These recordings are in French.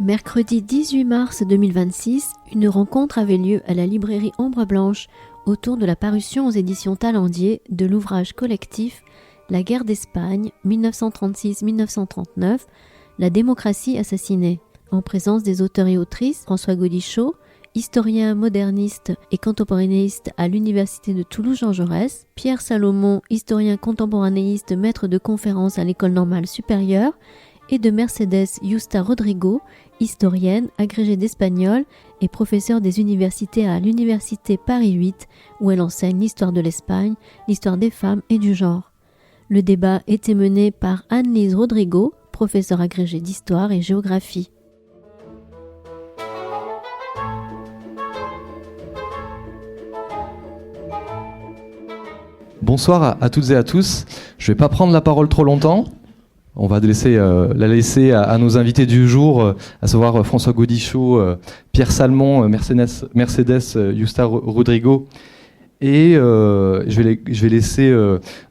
Mercredi 18 mars 2026, une rencontre avait lieu à la librairie Ombre Blanche autour de la parution aux éditions Talendier de l'ouvrage collectif La guerre d'Espagne 1936-1939, la démocratie assassinée, en présence des auteurs et autrices François Gaudichaud, historien moderniste et contemporanéiste à l'Université de Toulouse Jean Jaurès, Pierre Salomon, historien contemporanéiste, maître de conférences à l'École normale supérieure, et de Mercedes Yusta Rodrigo, historienne, agrégée d'espagnol et professeure des universités à l'Université Paris 8, où elle enseigne l'histoire de l'Espagne, l'histoire des femmes et du genre. Le débat était mené par Anne-Lise Rodrigo, professeure agrégée d'histoire et géographie. Bonsoir à toutes et à tous. Je ne vais pas prendre la parole trop longtemps. On va la laisser à nos invités du jour, à savoir François Gaudichaud, Pierre Salmon, Mercedes Yusta Rodrigo. Et je vais laisser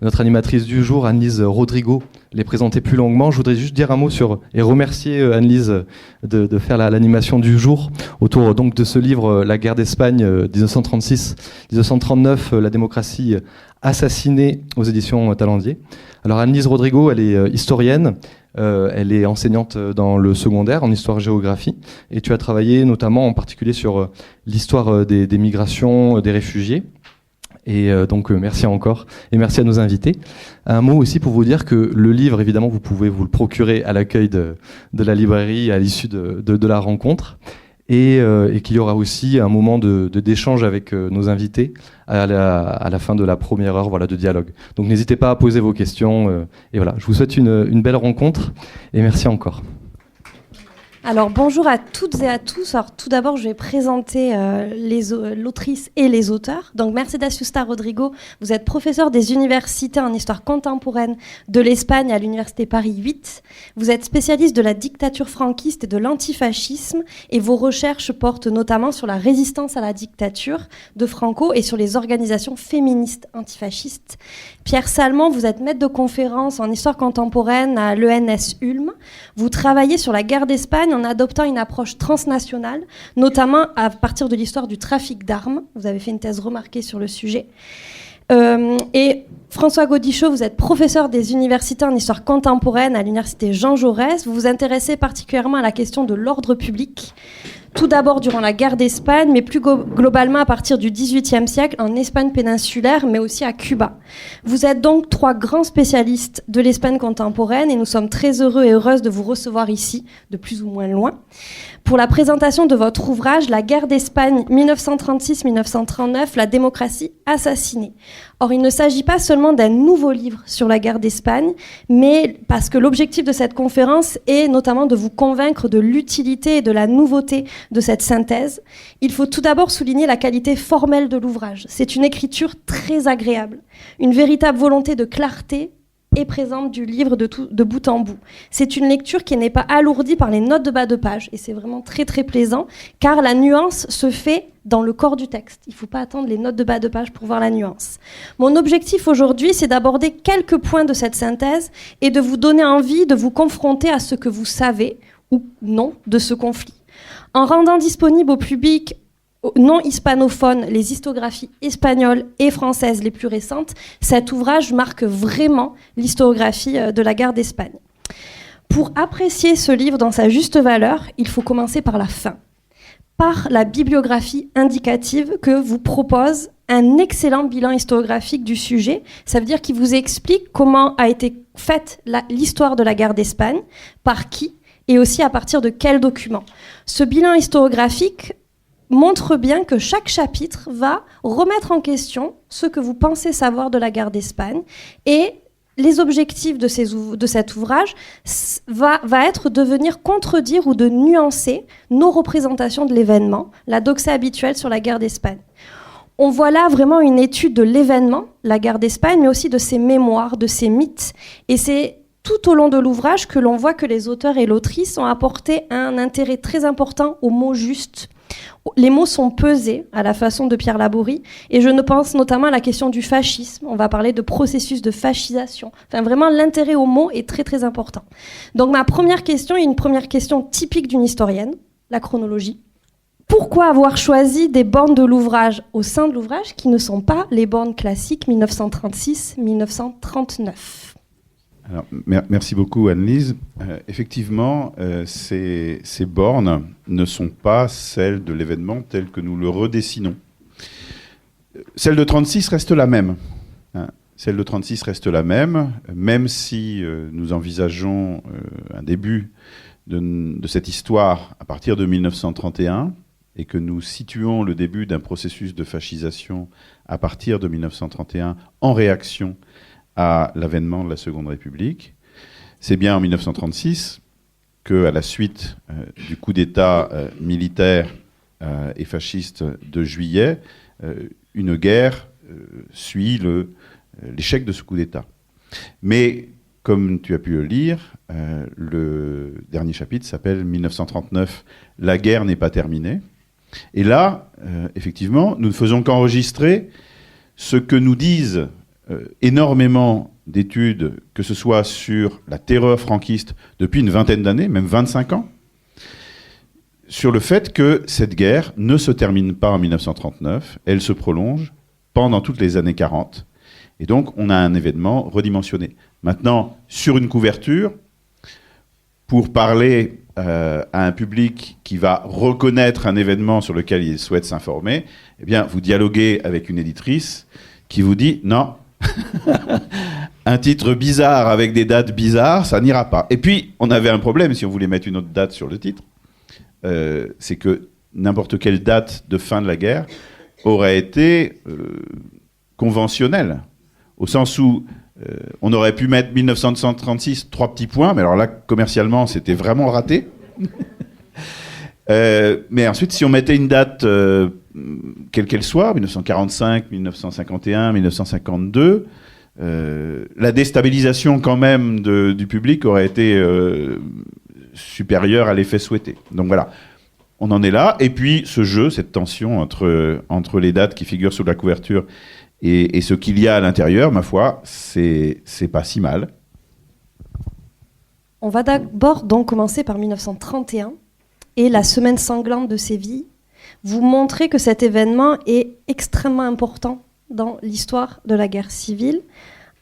notre animatrice du jour, Anne-Lise Rodrigo, les présenter plus longuement. Je voudrais juste dire un mot et remercier Anne-Lise de faire l'animation du jour autour donc de ce livre La guerre d'Espagne 1936-1939, la démocratie assassinée aux éditions Talendier. Alors Anne-Lise Rodrigo, elle est historienne, elle est enseignante dans le secondaire en histoire-géographie et tu as travaillé notamment en particulier sur l'histoire des migrations, des réfugiés. Et donc merci encore et merci à nos invités. Un mot aussi pour vous dire que le livre, évidemment, vous pouvez vous le procurer à l'accueil de la librairie à l'issue de la rencontre et qu'il y aura aussi un moment d'échange avec nos invités à la fin de la première heure de dialogue. Donc n'hésitez pas à poser vos questions et voilà, je vous souhaite une belle rencontre et merci encore. Alors bonjour à toutes et à tous. Alors tout d'abord, je vais présenter l'autrice et les auteurs. Donc Mercedes Yusta Rodrigo, vous êtes professeure des universités en histoire contemporaine de l'Espagne à l'Université Paris 8. Vous êtes spécialiste de la dictature franquiste et de l'antifascisme et vos recherches portent notamment sur la résistance à la dictature de Franco et sur les organisations féministes antifascistes. Pierre Salmon, vous êtes maître de conférence en histoire contemporaine à l'ENS Ulm. Vous travaillez sur la guerre d'Espagne en adoptant une approche transnationale, notamment à partir de l'histoire du trafic d'armes. Vous avez fait une thèse remarquée sur le sujet. Et François Gaudichaud, vous êtes professeur des universités en histoire contemporaine à l'Université Jean Jaurès. Vous vous intéressez particulièrement à la question de l'ordre public, tout d'abord durant la guerre d'Espagne, mais plus globalement à partir du XVIIIe siècle en Espagne péninsulaire, mais aussi à Cuba. Vous êtes donc trois grands spécialistes de l'Espagne contemporaine et nous sommes très heureux et heureuses de vous recevoir ici, de plus ou moins loin, pour la présentation de votre ouvrage « La guerre d'Espagne 1936-1939, la démocratie assassinée ». Or, il ne s'agit pas seulement d'un nouveau livre sur la guerre d'Espagne, mais parce que l'objectif de cette conférence est notamment de vous convaincre de l'utilité et de la nouveauté de cette synthèse. Il faut tout d'abord souligner la qualité formelle de l'ouvrage. C'est une écriture très agréable, une véritable volonté de clarté est présente du livre de bout en bout. C'est une lecture qui n'est pas alourdie par les notes de bas de page, et c'est vraiment très très plaisant, car la nuance se fait dans le corps du texte. Il ne faut pas attendre les notes de bas de page pour voir la nuance. Mon objectif aujourd'hui, c'est d'aborder quelques points de cette synthèse et de vous donner envie de vous confronter à ce que vous savez, ou non, de ce conflit. En rendant disponible au public non hispanophone les historiographies espagnoles et françaises les plus récentes, cet ouvrage marque vraiment l'historiographie de la guerre d'Espagne. Pour apprécier ce livre dans sa juste valeur, il faut commencer par la fin, par la bibliographie indicative que vous propose un excellent bilan historiographique du sujet. Ça veut dire qu'il vous explique comment a été faite l'histoire de la guerre d'Espagne, par qui, et aussi à partir de quels documents. Ce bilan historiographique montre bien que chaque chapitre va remettre en question ce que vous pensez savoir de la guerre d'Espagne et les objectifs de cet ouvrage va être de venir contredire ou de nuancer nos représentations de l'événement, la doxa habituelle sur la guerre d'Espagne. On voit là vraiment une étude de l'événement, la guerre d'Espagne, mais aussi de ses mémoires, de ses mythes. Et c'est tout au long de l'ouvrage que l'on voit que les auteurs et l'autrice ont apporté un intérêt très important aux mots justes, Les mots sont pesés à la façon de Pierre Laborie, et je ne pense notamment à la question du fascisme. On va parler de processus de fascisation. Enfin, vraiment, l'intérêt aux mots est très très important. Donc ma première question est une première question typique d'une historienne, la chronologie. Pourquoi avoir choisi des bornes de l'ouvrage au sein de l'ouvrage qui ne sont pas les bornes classiques 1936-1939 ? Alors, merci beaucoup Anne-Lise. Effectivement, ces bornes ne sont pas celles de l'événement tel que nous le redessinons. Celle de 36 reste la même. Celle de 36 reste la même, même si nous envisageons un début de cette histoire à partir de 1931 et que nous situons le début d'un processus de fascisation à partir de 1931 en réaction à l'avènement de la Seconde République. C'est bien en 1936 qu'à la suite du coup d'État militaire et fasciste de juillet, une guerre suit l'échec de ce coup d'État. Mais, comme tu as pu le lire, le dernier chapitre s'appelle 1939, la guerre n'est pas terminée. Et là, effectivement, nous ne faisons qu'enregistrer ce que nous disent énormément d'études, que ce soit sur la terreur franquiste depuis une vingtaine d'années, même 25 ans, sur le fait que cette guerre ne se termine pas en 1939, elle se prolonge pendant toutes les années 40. Et donc, on a un événement redimensionné. Maintenant, sur une couverture, pour parler à un public qui va reconnaître un événement sur lequel il souhaite s'informer, eh bien, vous dialoguez avec une éditrice qui vous dit « Non, un titre bizarre avec des dates bizarres, ça n'ira pas. » Et puis, on avait un problème si on voulait mettre une autre date sur le titre. C'est que n'importe quelle date de fin de la guerre aurait été conventionnelle, au sens où on aurait pu mettre 1936, 3 petits points, mais alors là, commercialement, c'était vraiment raté. Mais ensuite, si on mettait une date, quelle qu'elle soit, 1945, 1951, 1952, la déstabilisation quand même du public aurait été supérieure à l'effet souhaité. Donc voilà, on en est là. Et puis ce jeu, cette tension entre les dates qui figurent sous la couverture et ce qu'il y a à l'intérieur, ma foi, c'est pas si mal. On va d'abord donc commencer par 1931 et la semaine sanglante de Séville. Vous montrez que cet événement est extrêmement important dans l'histoire de la guerre civile.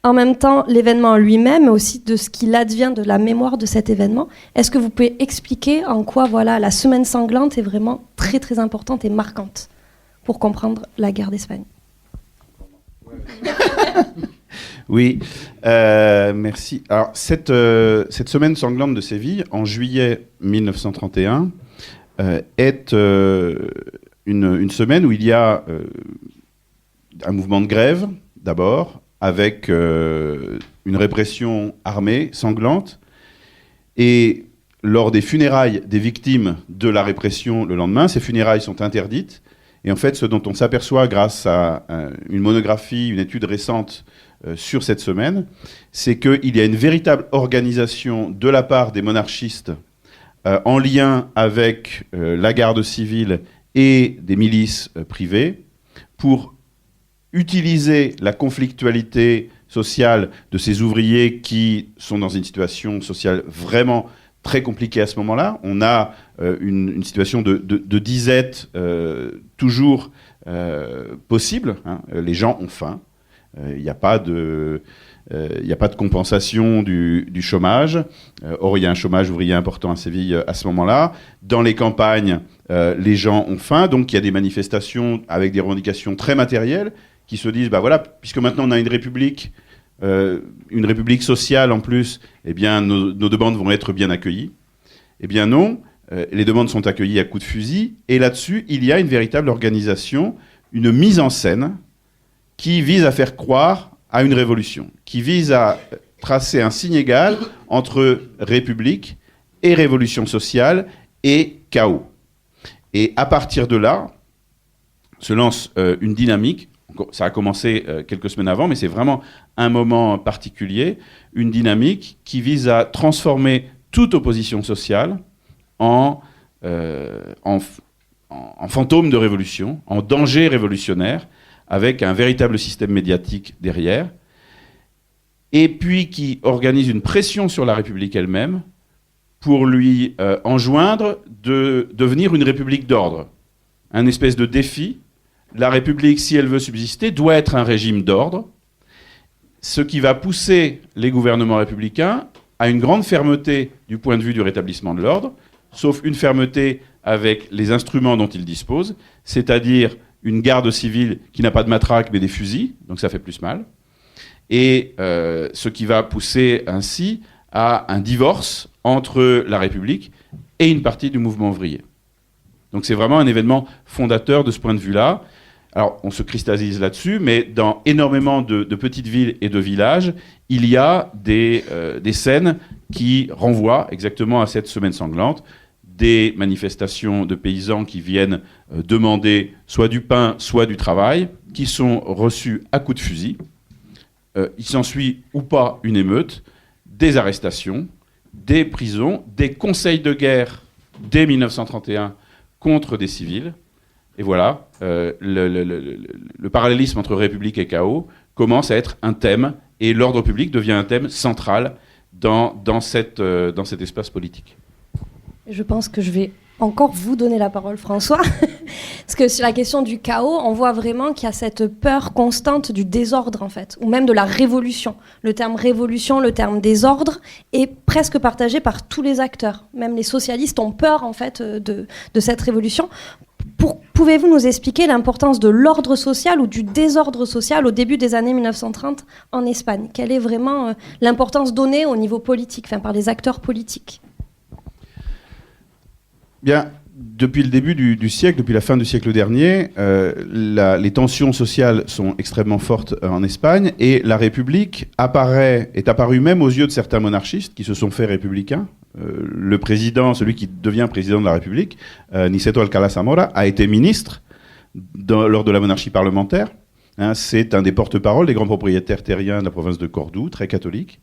En même temps, l'événement lui-même, mais aussi de ce qu'il advient de la mémoire de cet événement. Est-ce que vous pouvez expliquer en quoi la semaine sanglante est vraiment très très importante et marquante pour comprendre la guerre d'Espagne ? Oui, merci. Alors, cette semaine sanglante de Séville, en juillet 1931, est une semaine où il y a un mouvement de grève, d'abord, avec une répression armée, sanglante, et lors des funérailles des victimes de la répression le lendemain, ces funérailles sont interdites. Et en fait, ce dont on s'aperçoit grâce à une monographie, une étude récente sur cette semaine, c'est qu'il y a une véritable organisation de la part des monarchistes en lien avec la garde civile et des milices privées pour utiliser la conflictualité sociale de ces ouvriers qui sont dans une situation sociale vraiment très compliquée à ce moment-là. On a une situation de disette toujours possible. Hein. Les gens ont faim. Il n'y a pas de compensation du chômage. Or, il y a un chômage ouvrier important à Séville à ce moment-là. Dans les campagnes, les gens ont faim. Donc, il y a des manifestations avec des revendications très matérielles qui se disent, bah voilà, puisque maintenant on a une république sociale en plus, eh bien, nos demandes vont être bien accueillies. Eh bien non, les demandes sont accueillies à coups de fusil. Et là-dessus, il y a une véritable organisation, une mise en scène qui vise à faire croire à une révolution, qui vise à tracer un signe égal entre république et révolution sociale et chaos. Et à partir de là, se lance une dynamique. Ça a commencé quelques semaines avant, mais c'est vraiment un moment particulier, une dynamique qui vise à transformer toute opposition sociale en en fantôme de révolution, en danger révolutionnaire, avec un véritable système médiatique derrière, et puis qui organise une pression sur la République elle-même pour lui enjoindre de devenir une république d'ordre. Un espèce de défi. La République, si elle veut subsister, doit être un régime d'ordre, ce qui va pousser les gouvernements républicains à une grande fermeté du point de vue du rétablissement de l'ordre, sauf une fermeté avec les instruments dont ils disposent, c'est-à-dire une garde civile qui n'a pas de matraque mais des fusils, donc ça fait plus mal, et ce qui va pousser ainsi à un divorce entre la République et une partie du mouvement ouvrier. Donc c'est vraiment un événement fondateur de ce point de vue-là. Alors on se cristallise là-dessus, mais dans énormément de petites villes et de villages, il y a des scènes qui renvoient exactement à cette semaine sanglante, des manifestations de paysans qui viennent demander soit du pain, soit du travail, qui sont reçus à coups de fusil. Il s'ensuit ou pas une émeute, des arrestations, des prisons, des conseils de guerre dès 1931 contre des civils. Et voilà, le parallélisme entre République et chaos commence à être un thème, et l'ordre public devient un thème central dans cet espace politique. Je pense que je vais encore vous donner la parole, François. Parce que sur la question du chaos, on voit vraiment qu'il y a cette peur constante du désordre, en fait, ou même de la révolution. Le terme révolution, le terme désordre est presque partagé par tous les acteurs. Même les socialistes ont peur, en fait, de cette révolution. Pouvez-vous nous expliquer l'importance de l'ordre social ou du désordre social au début des années 1930 en Espagne? Quelle est vraiment l'importance donnée au niveau politique, enfin, par les acteurs politiques? Bien, depuis le début du siècle, depuis la fin du siècle dernier, les tensions sociales sont extrêmement fortes en Espagne, et la République est apparue même aux yeux de certains monarchistes qui se sont faits républicains. Le président, celui qui devient président de la République, Niceto Alcalá Zamora, a été ministre lors de la monarchie parlementaire. C'est un des porte-parole des grands propriétaires terriens de la province de Cordoue, très catholique.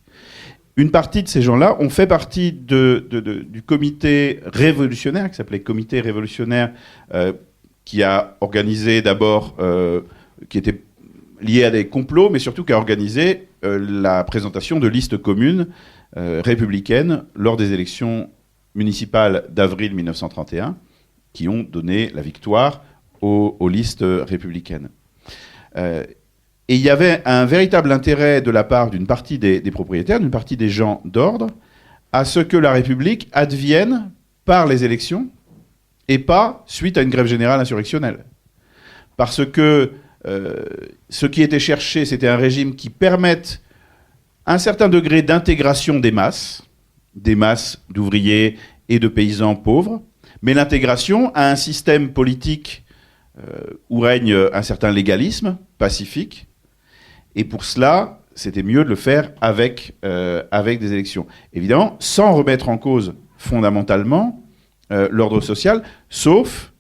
Une partie de ces gens-là ont fait partie du comité révolutionnaire, qui s'appelait Comité révolutionnaire, qui a organisé d'abord, qui était lié à des complots, mais surtout qui a organisé la présentation de listes communes républicaines lors des élections municipales d'avril 1931, qui ont donné la victoire aux listes républicaines. Et il y avait un véritable intérêt de la part d'une partie des propriétaires, d'une partie des gens d'ordre, à ce que la République advienne par les élections et pas suite à une grève générale insurrectionnelle. Parce que ce qui était cherché, c'était un régime qui permette un certain degré d'intégration des masses d'ouvriers et de paysans pauvres, mais l'intégration à un système politique où règne un certain légalisme pacifique. Et pour cela, c'était mieux de le faire avec des élections. Évidemment, sans remettre en cause fondamentalement l'ordre social, sauf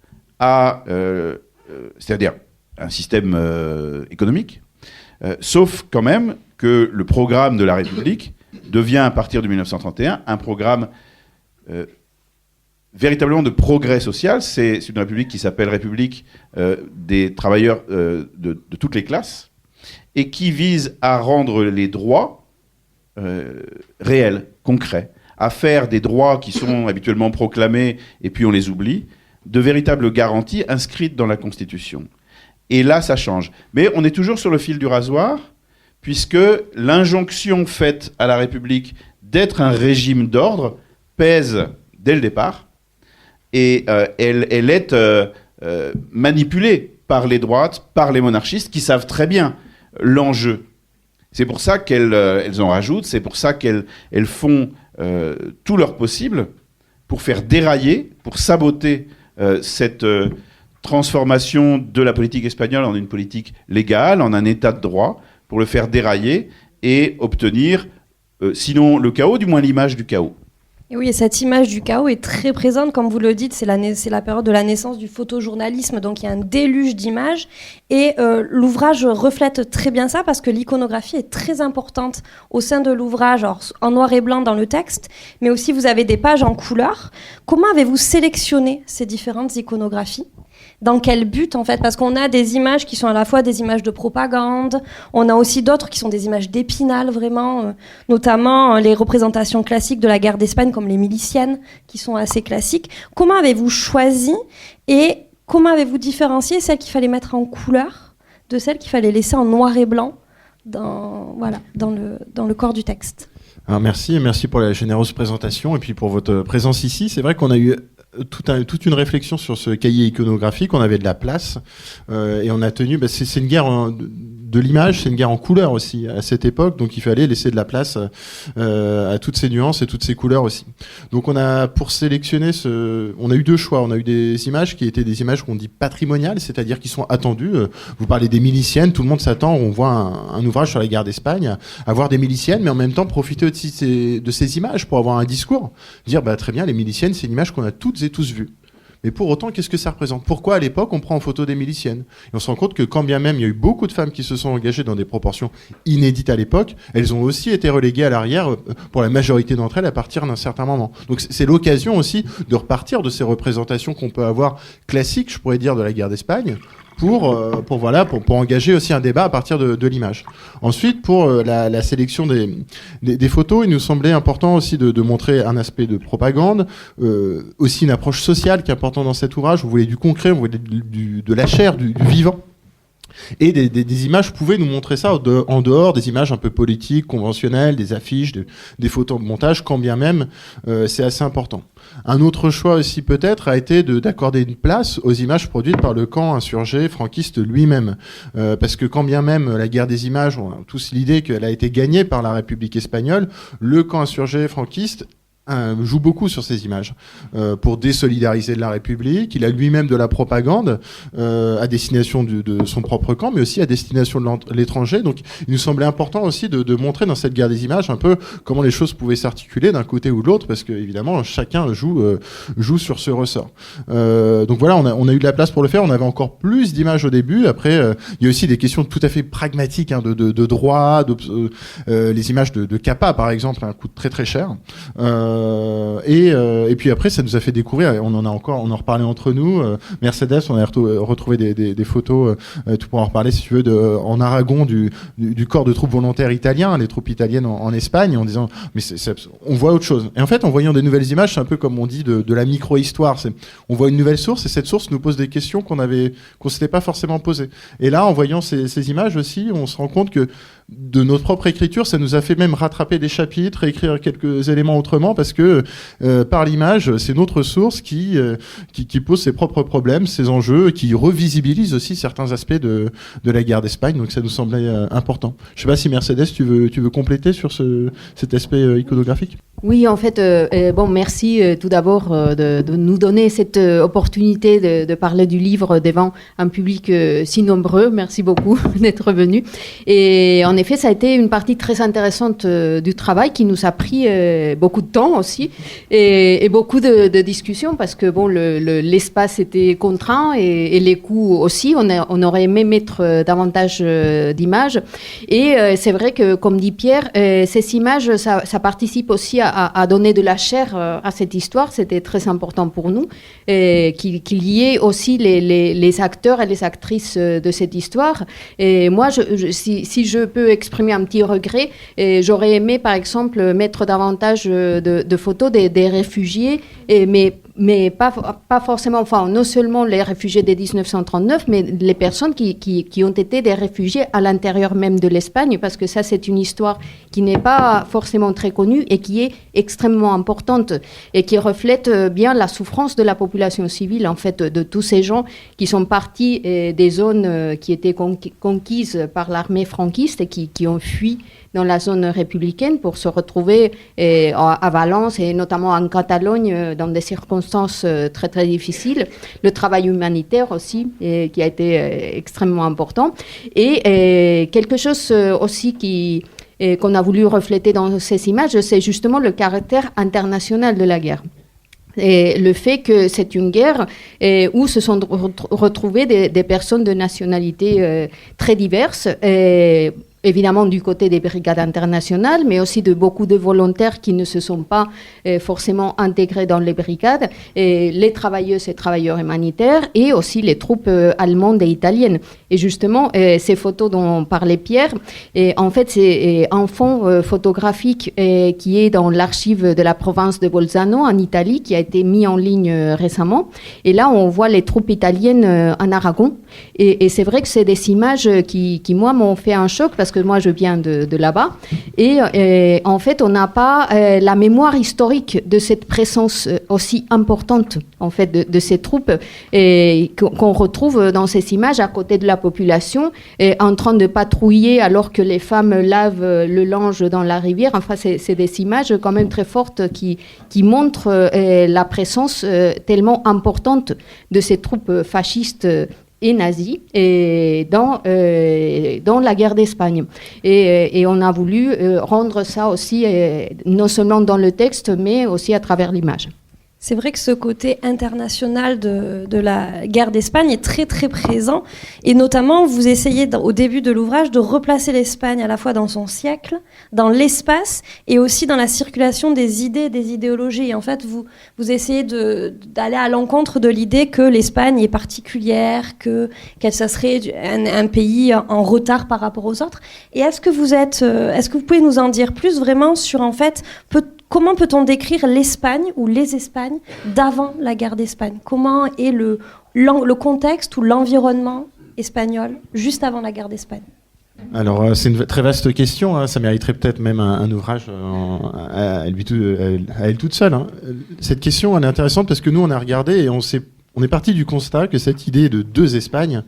c'est-à-dire un système économique, sauf quand même que le programme de la République devient, à partir de 1931, un programme véritablement de progrès social. C'est une République qui s'appelle République des travailleurs de toutes les classes, et qui vise à rendre les droits réels, concrets, à faire des droits qui sont habituellement proclamés et puis on les oublie, de véritables garanties inscrites dans la Constitution. Et là, ça change. Mais on est toujours sur le fil du rasoir, puisque l'injonction faite à la République d'être un régime d'ordre pèse dès le départ, et elle est manipulée par les droites, par les monarchistes, qui savent très bien l'enjeu. C'est pour ça qu'elles en rajoutent, c'est pour ça qu'elles font tout leur possible pour faire dérailler, pour saboter cette transformation de la politique espagnole en une politique légale, en un état de droit, pour le faire dérailler et obtenir, sinon le chaos, du moins l'image du chaos. Et oui, et cette image du chaos est très présente, comme vous le dites, c'est la période de la naissance du photojournalisme, donc il y a un déluge d'images, et l'ouvrage reflète très bien ça, parce que l'iconographie est très importante au sein de l'ouvrage, en noir et blanc dans le texte, mais aussi vous avez des pages en couleur. Comment avez-vous sélectionné ces différentes iconographies ? Dans quel but, en fait? Parce qu'on a des images qui sont à la fois des images de propagande, on a aussi d'autres qui sont des images d'Épinal, vraiment, notamment les représentations classiques de la guerre d'Espagne, comme les miliciennes, qui sont assez classiques. Comment avez-vous choisi et comment avez-vous différencié celles qu'il fallait mettre en couleur de celles qu'il fallait laisser en noir et blanc dans le corps du texte? Alors merci pour la généreuse présentation et puis pour votre présence ici. C'est vrai qu'on a eu toute une réflexion sur ce cahier iconographique, on avait de la place et on a tenu, c'est une guerre de l'image, c'est une guerre en couleurs aussi à cette époque, donc il fallait laisser de la place à toutes ces nuances et toutes ces couleurs aussi. Donc on a, pour sélectionner on a eu deux choix, on a eu des images qui étaient des images qu'on dit patrimoniales, c'est-à-dire qui sont attendues. Vous parlez des miliciennes, tout le monde s'attend, on voit un ouvrage sur la guerre d'Espagne, à voir des miliciennes, mais en même temps profiter aussi de ces images pour avoir un discours, dire très bien, les miliciennes, c'est une image qu'on a toutes et tous vue. Mais pour autant, qu'est-ce que ça représente? Pourquoi à l'époque on prend en photo des miliciennes? Et on se rend compte que quand bien même il y a eu beaucoup de femmes qui se sont engagées dans des proportions inédites à l'époque, elles ont aussi été reléguées à l'arrière pour la majorité d'entre elles à partir d'un certain moment. Donc c'est l'occasion aussi de repartir de ces représentations qu'on peut avoir classiques, je pourrais dire, de la guerre d'Espagne, pour engager aussi un débat à partir de l'image. Ensuite, pour la sélection des photos, il nous semblait important aussi de montrer un aspect de propagande, aussi une approche sociale qui est importante dans cet ouvrage. On voulait du concret, on voulait de la chair, du vivant. Et des images pouvaient nous montrer ça en dehors des images un peu politiques, conventionnelles, des affiches, des photos de montage, quand bien même c'est assez important. Un autre choix aussi peut-être a été d'accorder une place aux images produites par le camp insurgé franquiste lui-même. Parce que quand bien même la guerre des images, on a tous l'idée qu'elle a été gagnée par la République espagnole, le camp insurgé franquiste joue beaucoup sur ces images pour désolidariser de la République. Il a lui-même de la propagande à destination de son propre camp, mais aussi à destination de l'étranger. Donc il nous semblait important aussi de montrer dans cette guerre des images un peu comment les choses pouvaient s'articuler d'un côté ou de l'autre, parce que évidemment chacun joue sur ce ressort. Donc voilà, on a eu de la place pour le faire. On avait encore plus d'images au début. Après, il y a aussi des questions tout à fait pragmatiques de droit, les images de CAPA par exemple, coûtent très très cher. Et puis après, ça nous a fait découvrir, on en reparlait entre nous, Mercedes, on a retrouvé des photos, tu pourras en reparler si tu veux, en Aragon du corps de troupes volontaires italiens, les troupes italiennes en Espagne, en disant, mais on voit autre chose. Et en fait, en voyant des nouvelles images, c'est un peu comme on dit de la micro-histoire. On voit une nouvelle source et cette source nous pose des questions qu'on s'était pas forcément posées. Et là, en voyant ces images aussi, on se rend compte que de notre propre écriture, ça nous a fait même rattraper des chapitres, écrire quelques éléments autrement, parce que par l'image, c'est notre source qui pose ses propres problèmes, ses enjeux, qui revisibilise aussi certains aspects de la guerre d'Espagne. Donc ça nous semblait important. Je ne sais pas si Mercedes, tu veux compléter sur cet aspect iconographique? Oui, en fait, merci tout d'abord de nous donner cette opportunité de parler du livre devant un public si nombreux. Merci beaucoup d'être venu. Et en effet, ça a été une partie très intéressante du travail qui nous a pris beaucoup de temps aussi et beaucoup de discussions parce que l'espace était contraint et les coûts aussi. On aurait aimé mettre davantage d'images. Et c'est vrai que, comme dit Pierre, ces images, ça participe aussi à donner de la chair à cette histoire. C'était très important pour nous qu'il y ait aussi les acteurs et les actrices de cette histoire. Et moi, si je peux exprimer un petit regret, j'aurais aimé, par exemple, mettre davantage de photos des réfugiés, mais pas forcément, non seulement les réfugiés de 1939, mais les personnes qui ont été des réfugiés à l'intérieur même de l'Espagne, parce que ça, c'est une histoire qui n'est pas forcément très connue et qui est extrêmement importante et qui reflète bien la souffrance de la population civile, en fait, de tous ces gens qui sont partis des zones qui étaient conquises par l'armée franquiste et qui ont fui dans la zone républicaine pour se retrouver à Valence et notamment en Catalogne dans des circonstances très très difficiles. Le travail humanitaire aussi qui a été extrêmement important et quelque chose aussi qui et qu'on a voulu refléter dans ces images, c'est justement le caractère international de la guerre. Et le fait que c'est une guerre où se sont retrouvées des personnes de nationalités très diverses, évidemment du côté des brigades internationales, mais aussi de beaucoup de volontaires qui ne se sont pas forcément intégrés dans les brigades, et les travailleuses et travailleurs humanitaires, et aussi les troupes allemandes et italiennes. Et justement, ces photos dont parlait Pierre, en fait, c'est un fond photographique qui est dans l'archive de la province de Bolzano, en Italie, qui a été mis en ligne récemment. Et là, on voit les troupes italiennes en Aragon. Et c'est vrai que c'est des images qui moi, m'ont fait un choc, parce que moi, je viens de là-bas. Et en fait, on n'a pas la mémoire historique de cette présence aussi importante, en fait, de ces troupes qu'on retrouve dans ces images à côté de la population, en train de patrouiller alors que les femmes lavent le linge dans la rivière. Enfin, c'est des images quand même très fortes qui montrent la présence tellement importante de ces troupes fascistes et nazis et dans la guerre d'Espagne. Et on a voulu rendre ça aussi, non seulement dans le texte, mais aussi à travers l'image. C'est vrai que ce côté international de la guerre d'Espagne est très très présent, et notamment vous essayez au début de l'ouvrage de replacer l'Espagne à la fois dans son siècle, dans l'espace, et aussi dans la circulation des idées, des idéologies. Et en fait, vous essayez d'aller à l'encontre de l'idée que l'Espagne est particulière, que ça serait un pays en retard par rapport aux autres. Et est-ce que vous pouvez nous en dire plus vraiment sur, en fait, comment peut-on décrire l'Espagne ou les Espagnes d'avant la guerre d'Espagne? Comment est le contexte ou l'environnement espagnol juste avant la guerre d'Espagne? Alors, c'est une très vaste question, hein. Ça mériterait peut-être même un ouvrage à elle toute seule, hein. Cette question, elle est intéressante parce que nous, on a regardé et on est parti du constat que cette idée de deux Espagnes,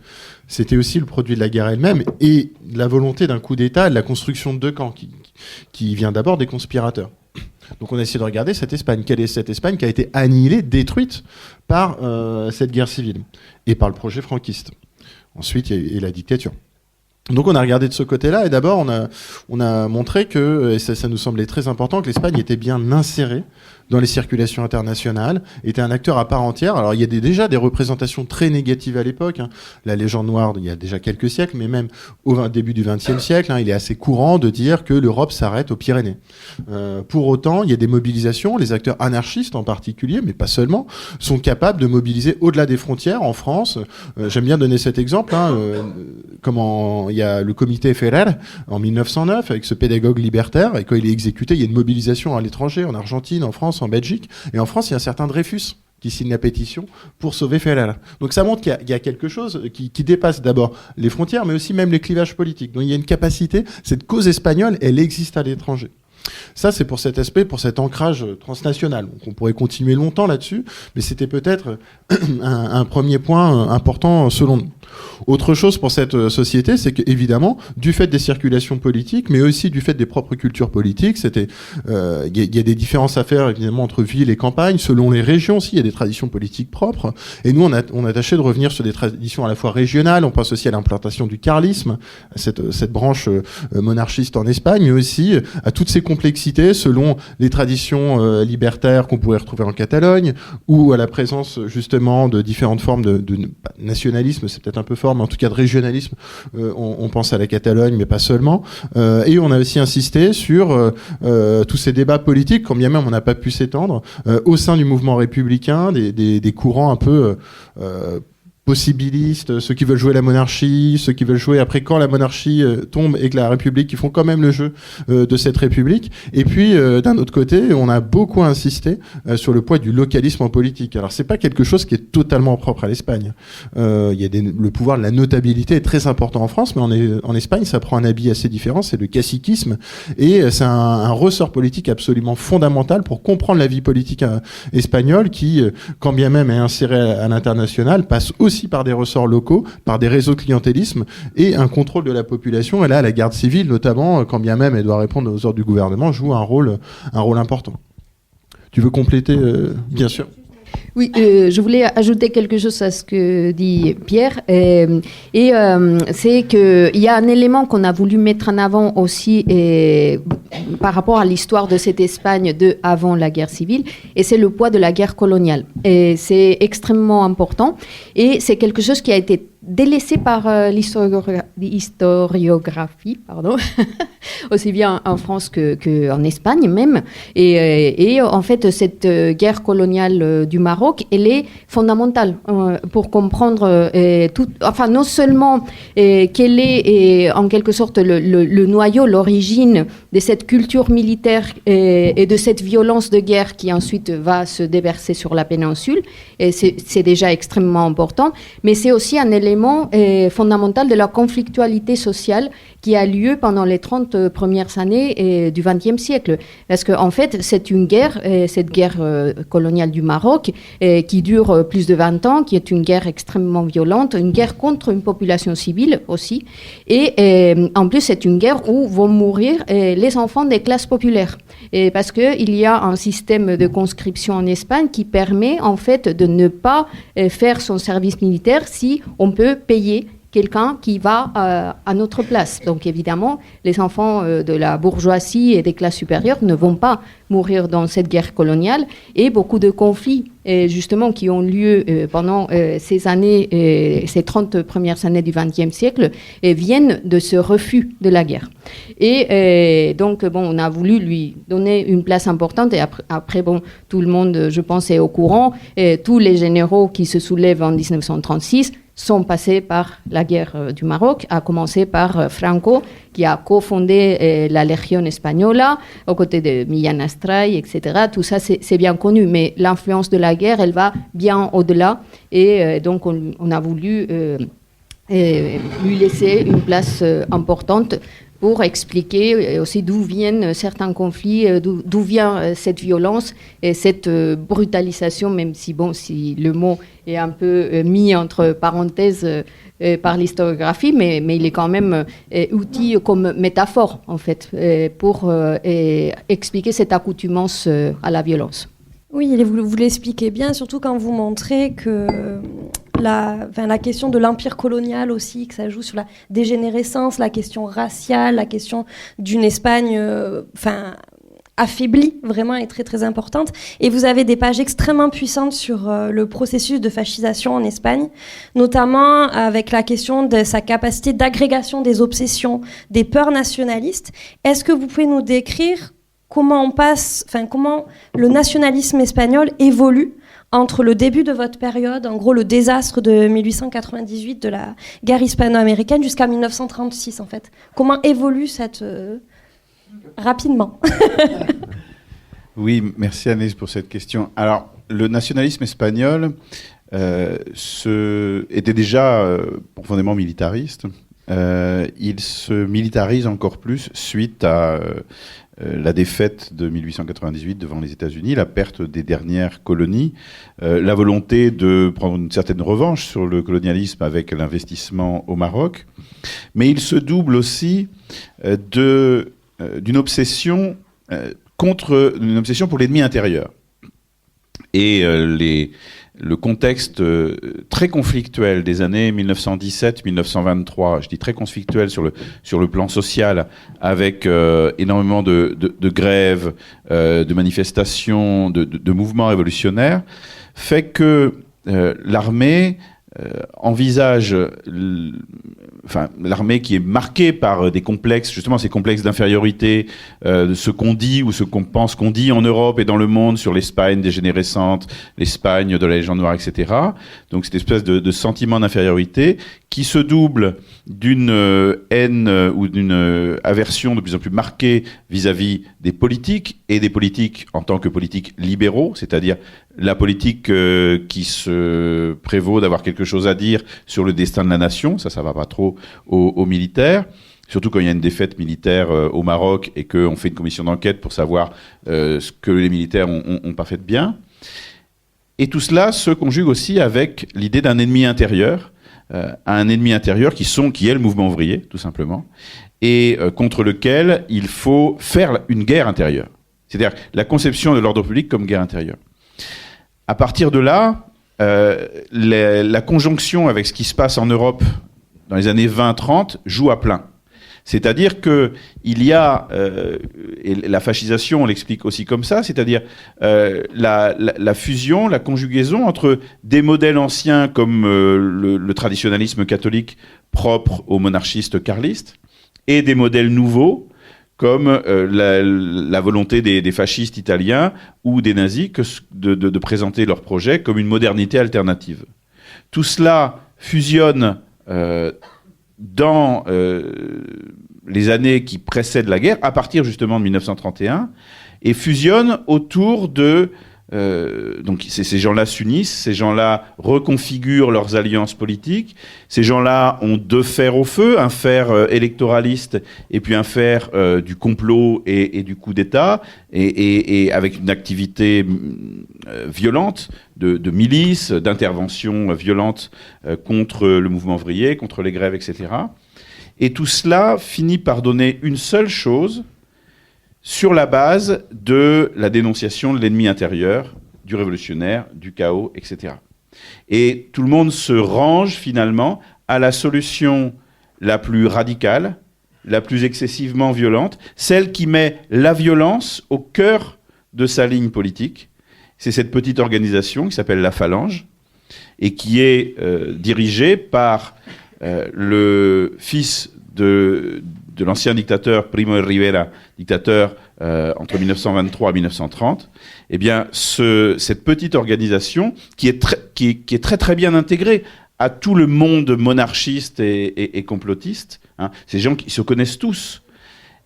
c'était aussi le produit de la guerre elle-même et de la volonté d'un coup d'État, de la construction de deux camps qui vient d'abord des conspirateurs. Donc on a essayé de regarder cette Espagne. Quelle est cette Espagne qui a été annihilée, détruite par cette guerre civile et par le projet franquiste. Ensuite, il y a eu la dictature. Donc on a regardé de ce côté-là et d'abord on a montré que, et ça nous semblait très important, que l'Espagne était bien insérée dans les circulations internationales, était un acteur à part entière. Alors il y a déjà des représentations très négatives à l'époque, hein. La légende noire, il y a déjà quelques siècles, mais même au début du XXe siècle, hein, il est assez courant de dire que l'Europe s'arrête aux Pyrénées. Pour autant, il y a des mobilisations, les acteurs anarchistes en particulier, mais pas seulement, sont capables de mobiliser au-delà des frontières. En France, j'aime bien donner cet exemple, hein, il y a le comité Ferrer en 1909 avec ce pédagogue libertaire, et quand il est exécuté, il y a une mobilisation à l'étranger, en Argentine, en France, en Belgique, et en France il y a un certain Dreyfus qui signe la pétition pour sauver Ferrer. Donc ça montre qu'il y a quelque chose qui dépasse d'abord les frontières, mais aussi même les clivages politiques. Donc il y a une capacité, cette cause espagnole, elle existe à l'étranger. Ça, c'est pour cet aspect, pour cet ancrage transnational. Donc, on pourrait continuer longtemps là-dessus, mais c'était peut-être un premier point important selon nous. Autre chose pour cette société, c'est qu'évidemment, du fait des circulations politiques, mais aussi du fait des propres cultures politiques, il y a des différences à faire évidemment entre ville et campagne, selon les régions aussi, il y a des traditions politiques propres. Et nous, on a tâché de revenir sur des traditions à la fois régionales, on pense aussi à l'implantation du carlisme, à cette branche monarchiste en Espagne, mais aussi à toutes ces complexités selon les traditions libertaires qu'on pourrait retrouver en Catalogne, ou à la présence justement de différentes formes de nationalisme, c'est peut-être un peu fort, mais en tout cas de régionalisme, on pense à la Catalogne, mais pas seulement. Et on a aussi insisté sur tous ces débats politiques, quand bien même on n'a pas pu s'étendre, au sein du mouvement républicain, des courants un peu possibilistes, ceux qui veulent jouer la monarchie, ceux qui veulent jouer après quand la monarchie tombe et que la République, qui font quand même le jeu de cette République. Et puis d'un autre côté, on a beaucoup insisté sur le poids du localisme en politique. Alors c'est pas quelque chose qui est totalement propre à l'Espagne. Le pouvoir de la notabilité est très important en France, mais en Espagne, ça prend un habit assez différent. C'est le caciquisme et c'est un ressort politique absolument fondamental pour comprendre la vie politique espagnole qui, quand bien même est insérée à l'international, passe aussi par des ressorts locaux, par des réseaux de clientélisme et un contrôle de la population. Et là, la garde civile, notamment, quand bien même elle doit répondre aux ordres du gouvernement, joue un rôle important. Tu veux compléter, bien sûr. Oui, je voulais ajouter quelque chose à ce que dit Pierre. C'est qu'il y a un élément qu'on a voulu mettre en avant aussi par rapport à l'histoire de cette Espagne avant la guerre civile, et c'est le poids de la guerre coloniale. Et c'est extrêmement important, et c'est quelque chose qui a été délaissé par l'historiographie, aussi bien en France qu'en Espagne même. Et en fait, cette guerre coloniale du Maroc, elle est fondamentale pour comprendre non seulement quel est en quelque sorte le noyau, l'origine de cette culture militaire et de cette violence de guerre qui ensuite va se déverser sur la péninsule. Et c'est déjà extrêmement important, mais c'est aussi un élément fondamental de la conflictualité sociale qui a lieu pendant les 30 premières années du XXe siècle. Parce qu'en fait, c'est une guerre, cette guerre coloniale du Maroc, qui dure plus de 20 ans, qui est une guerre extrêmement violente, une guerre contre une population civile aussi. Et en plus, c'est une guerre où vont mourir les enfants des classes populaires. Parce qu'il y a un système de conscription en Espagne qui permet en fait de ne pas faire son service militaire si on peut payer quelqu'un qui va à notre place. Donc évidemment, les enfants de la bourgeoisie et des classes supérieures ne vont pas mourir dans cette guerre coloniale, et beaucoup de conflits justement qui ont lieu pendant ces années, ces 30 premières années du XXe siècle, viennent de ce refus de la guerre. Et donc on a voulu lui donner une place importante, et après tout le monde, je pense, est au courant, et tous les généraux qui se soulèvent en 1936 sont passés par la guerre du Maroc, à commencer par Franco, qui a cofondé la Légion Española, aux côtés de Millán Astray, etc. Tout ça, c'est bien connu, mais l'influence de la guerre, elle va bien au-delà, et donc on a voulu lui laisser une place importante pour expliquer aussi d'où viennent certains conflits, d'où vient cette violence et cette brutalisation, même si le mot est un peu mis entre parenthèses par l'historiographie, mais il est quand même outil comme métaphore, en fait, pour expliquer cette accoutumance à la violence. Oui, vous l'expliquez bien, surtout quand vous montrez que la question de l'empire colonial aussi, que ça joue sur la dégénérescence, la question raciale, la question d'une Espagne affaiblie, vraiment, est très très importante. Et vous avez des pages extrêmement puissantes sur le processus de fascisation en Espagne, notamment avec la question de sa capacité d'agrégation des obsessions, des peurs nationalistes. Est-ce que vous pouvez nous décrire comment le nationalisme espagnol évolue entre le début de votre période, en gros le désastre de 1898 de la guerre hispano-américaine, jusqu'à 1936 en fait? Comment évolue cette... rapidement. Oui, merci Agnès pour cette question. Alors, le nationalisme espagnol était déjà profondément militariste. Il se militarise encore plus suite à la défaite de 1898 devant les États-Unis, la perte des dernières colonies, la volonté de prendre une certaine revanche sur le colonialisme avec l'investissement au Maroc. Mais il se double aussi d'une obsession une obsession pour l'ennemi intérieur. Et le contexte très conflictuel des années 1917-1923, je dis très conflictuel sur le plan social, avec énormément de grèves, de manifestations, de mouvements révolutionnaires, fait que l'armée envisage, l'armée qui est marquée par des complexes, justement ces complexes d'infériorité, de ce qu'on dit ou ce qu'on pense qu'on dit en Europe et dans le monde sur l'Espagne dégénérescente, l'Espagne de la légende noire, etc. Donc cette espèce de sentiment d'infériorité qui se double d'une haine ou d'une aversion de plus en plus marquée vis-à-vis des politiques, et des politiques en tant que politiques libéraux, c'est-à-dire la politique qui se prévaut d'avoir quelque chose à dire sur le destin de la nation. Ça va pas trop aux militaires, surtout quand il y a une défaite militaire au Maroc et qu'on fait une commission d'enquête pour savoir ce que les militaires ont pas fait de bien. Et tout cela se conjugue aussi avec l'idée d'un ennemi intérieur, un ennemi intérieur qui est le mouvement ouvrier, tout simplement, et contre lequel il faut faire une guerre intérieure. C'est-à-dire la conception de l'ordre public comme guerre intérieure. À partir de là, la conjonction avec ce qui se passe en Europe dans les années 20-30 joue à plein. C'est-à-dire qu'il y a, et la fascisation, on l'explique aussi comme ça, c'est-à-dire la fusion, la conjugaison entre des modèles anciens comme le traditionnalisme catholique propre aux monarchistes carlistes et des modèles nouveaux comme la volonté des fascistes italiens ou des nazis de présenter leur projet comme une modernité alternative. Tout cela fusionne dans les années qui précèdent la guerre, à partir justement de 1931, et fusionne autour de... donc ces gens-là s'unissent, ces gens-là reconfigurent leurs alliances politiques, ces gens-là ont deux fers au feu, un fer électoraliste et puis un fer du complot et du coup d'État, et avec une activité violente de milices, d'intervention violente contre le mouvement ouvrier, contre les grèves, etc. Et tout cela finit par donner une seule chose, sur la base de la dénonciation de l'ennemi intérieur, du révolutionnaire, du chaos, etc. Et tout le monde se range finalement à la solution la plus radicale, la plus excessivement violente, celle qui met la violence au cœur de sa ligne politique. C'est cette petite organisation qui s'appelle la Phalange et qui est dirigée par le fils de l'ancien dictateur Primo de Rivera, dictateur entre 1923 et 1930, eh bien, cette petite organisation qui est très très bien intégrée à tout le monde monarchiste et complotiste, hein, ces gens qui se connaissent tous,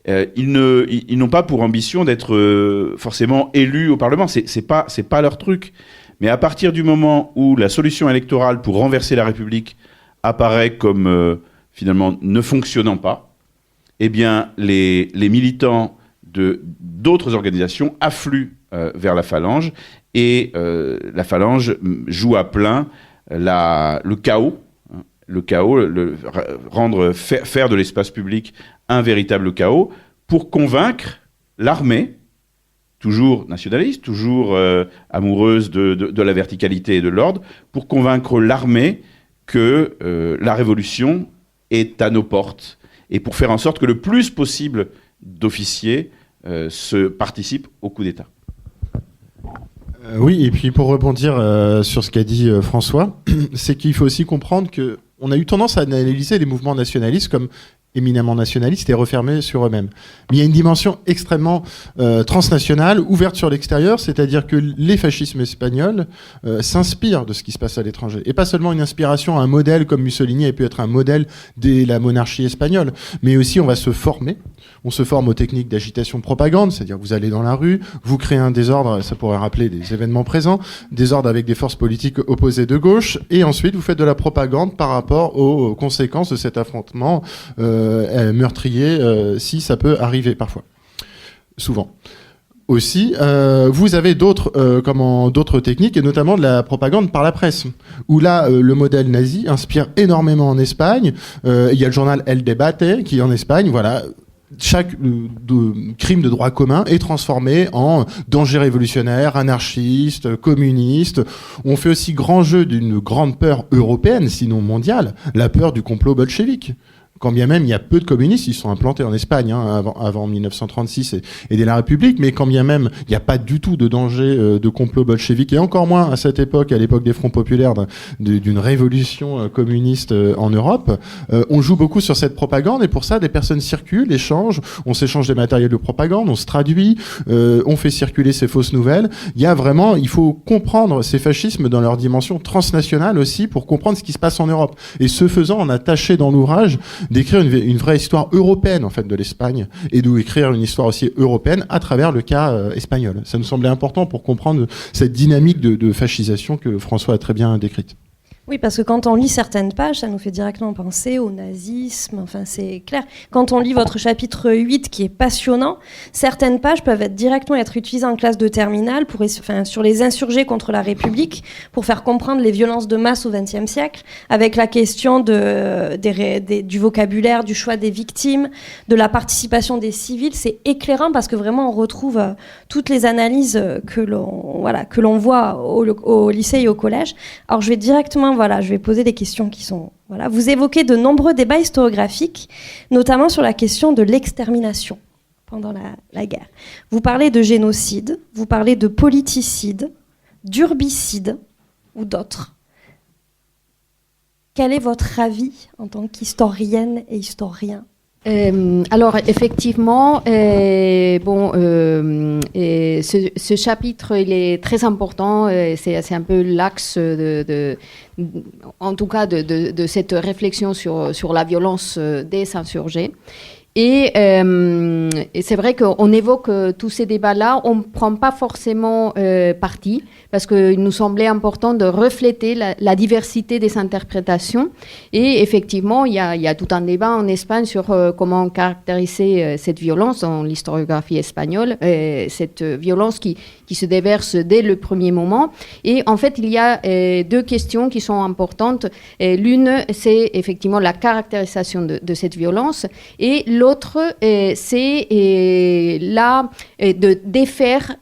ils n'ont pas pour ambition d'être forcément élus au Parlement, c'est pas leur truc. Mais à partir du moment où la solution électorale pour renverser la République apparaît comme finalement ne fonctionnant pas, eh bien, les militants d'autres organisations affluent vers la Phalange et la Phalange joue à plein le chaos, faire de l'espace public un véritable chaos pour convaincre l'armée, toujours nationaliste, toujours amoureuse de la verticalité et de l'ordre, pour convaincre l'armée que la révolution est à nos portes et pour faire en sorte que le plus possible d'officiers participent au coup d'État. Oui, et puis pour rebondir sur ce qu'a dit François, c'est qu'il faut aussi comprendre qu'on a eu tendance à analyser les mouvements nationalistes comme éminemment nationalistes et refermés sur eux-mêmes. Mais il y a une dimension extrêmement transnationale, ouverte sur l'extérieur, c'est-à-dire que les fascismes espagnols s'inspirent de ce qui se passe à l'étranger. Et pas seulement une inspiration à un modèle comme Mussolini a pu être un modèle de la monarchie espagnole, mais aussi on va se former. On se forme aux techniques d'agitation propagande, c'est-à-dire vous allez dans la rue, vous créez un désordre, ça pourrait rappeler des événements présents, désordre avec des forces politiques opposées de gauche, et ensuite vous faites de la propagande par rapport aux conséquences de cet affrontement meurtrier, si ça peut arriver parfois, souvent. Aussi, vous avez d'autres techniques, et notamment de la propagande par la presse, où là, le modèle nazi inspire énormément en Espagne. Il y a le journal El Debate, qui en Espagne, voilà, chaque crime de droit commun est transformé en danger révolutionnaire, anarchiste, communiste. On fait aussi grand jeu d'une grande peur européenne, sinon mondiale, la peur du complot bolchevique. Quand bien même il y a peu de communistes, ils sont implantés en Espagne avant 1936 et dès la République, mais quand bien même il n'y a pas du tout de danger de complot bolchevique, et encore moins à cette époque, à l'époque des fronts populaires, d'une révolution communiste en Europe, on joue beaucoup sur cette propagande, et pour ça des personnes circulent, échangent, on s'échange des matériels de propagande, on se traduit, on fait circuler ces fausses nouvelles. Il faut comprendre ces fascismes dans leur dimension transnationale aussi pour comprendre ce qui se passe en Europe. Et ce faisant, on a tâché dans l'ouvrage d'écrire une vraie histoire européenne en fait de l'Espagne, et d'écrire une histoire aussi européenne à travers le cas espagnol. Ça nous semblait important pour comprendre cette dynamique de fascisation que François a très bien décrite. Oui, parce que quand on lit certaines pages, ça nous fait directement penser au nazisme, enfin c'est clair. Quand on lit votre chapitre 8, qui est passionnant, certaines pages peuvent directement être utilisées en classe de terminale sur les insurgés contre la République, pour faire comprendre les violences de masse au XXe siècle, avec la question du vocabulaire, du choix des victimes, de la participation des civils. C'est éclairant parce que vraiment on retrouve toutes les analyses que l'on voit au lycée et au collège. Alors je vais directement je vais poser des questions qui sont... Vous évoquez de nombreux débats historiographiques, notamment sur la question de l'extermination pendant la guerre. Vous parlez de génocide, vous parlez de politicide, d'urbicide ou d'autres. Quel est votre avis en tant qu'historienne et historien ? Alors effectivement, ce chapitre il est très important. C'est un peu l'axe en tout cas de cette réflexion sur la violence des insurgés. Et c'est vrai qu'on évoque tous ces débats-là, on ne prend pas forcément parti, parce qu'il nous semblait important de refléter la diversité des interprétations. Et effectivement, il y a tout un débat en Espagne sur comment caractériser cette violence dans l'historiographie espagnole, cette violence qui se déverse dès le premier moment. Et en fait, il y a deux questions qui sont importantes. L'une, c'est effectivement la caractérisation de cette violence, et l'autre, c'est de défaire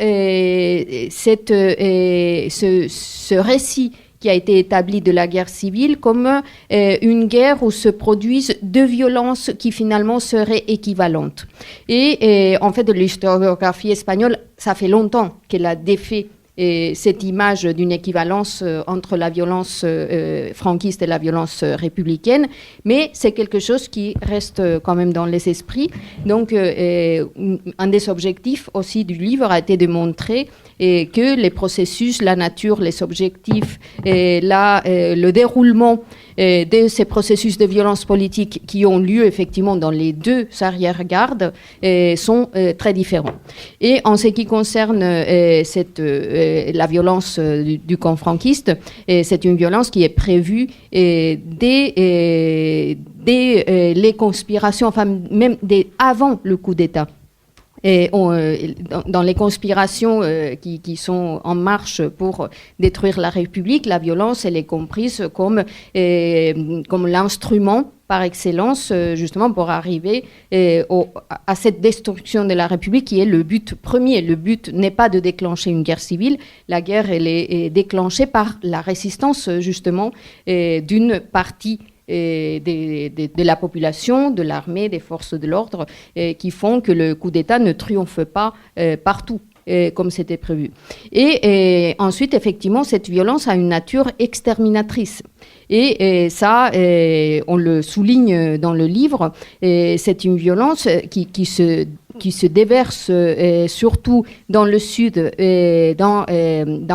ce récit qui a été établi de la guerre civile comme une guerre où se produisent deux violences qui finalement seraient équivalentes. Et en fait, l'historiographie espagnole, ça fait longtemps qu'elle a défait cette image d'une équivalence entre la violence franquiste et la violence républicaine, mais c'est quelque chose qui reste quand même dans les esprits. Donc, un des objectifs aussi du livre a été de montrer que les processus, la nature, les objectifs, le déroulement de ces processus de violence politique qui ont lieu effectivement dans les deux arrière-gardes sont très différents. Et en ce qui concerne la violence du camp franquiste, c'est une violence qui est prévue dès les conspirations, enfin même avant le coup d'État. Et dans les conspirations qui sont en marche pour détruire la République, la violence, elle est comprise comme l'instrument par excellence, justement, pour arriver à cette destruction de la République qui est le but premier. Le but n'est pas de déclencher une guerre civile. La guerre, elle est déclenchée par la résistance, justement, d'une partie de la population, de l'armée, des forces de l'ordre, qui font que le coup d'État ne triomphe pas partout, comme c'était prévu. Et ensuite, effectivement, cette violence a une nature exterminatrice. Et ça, on le souligne dans le livre, c'est une violence qui se déverse surtout dans le sud, dans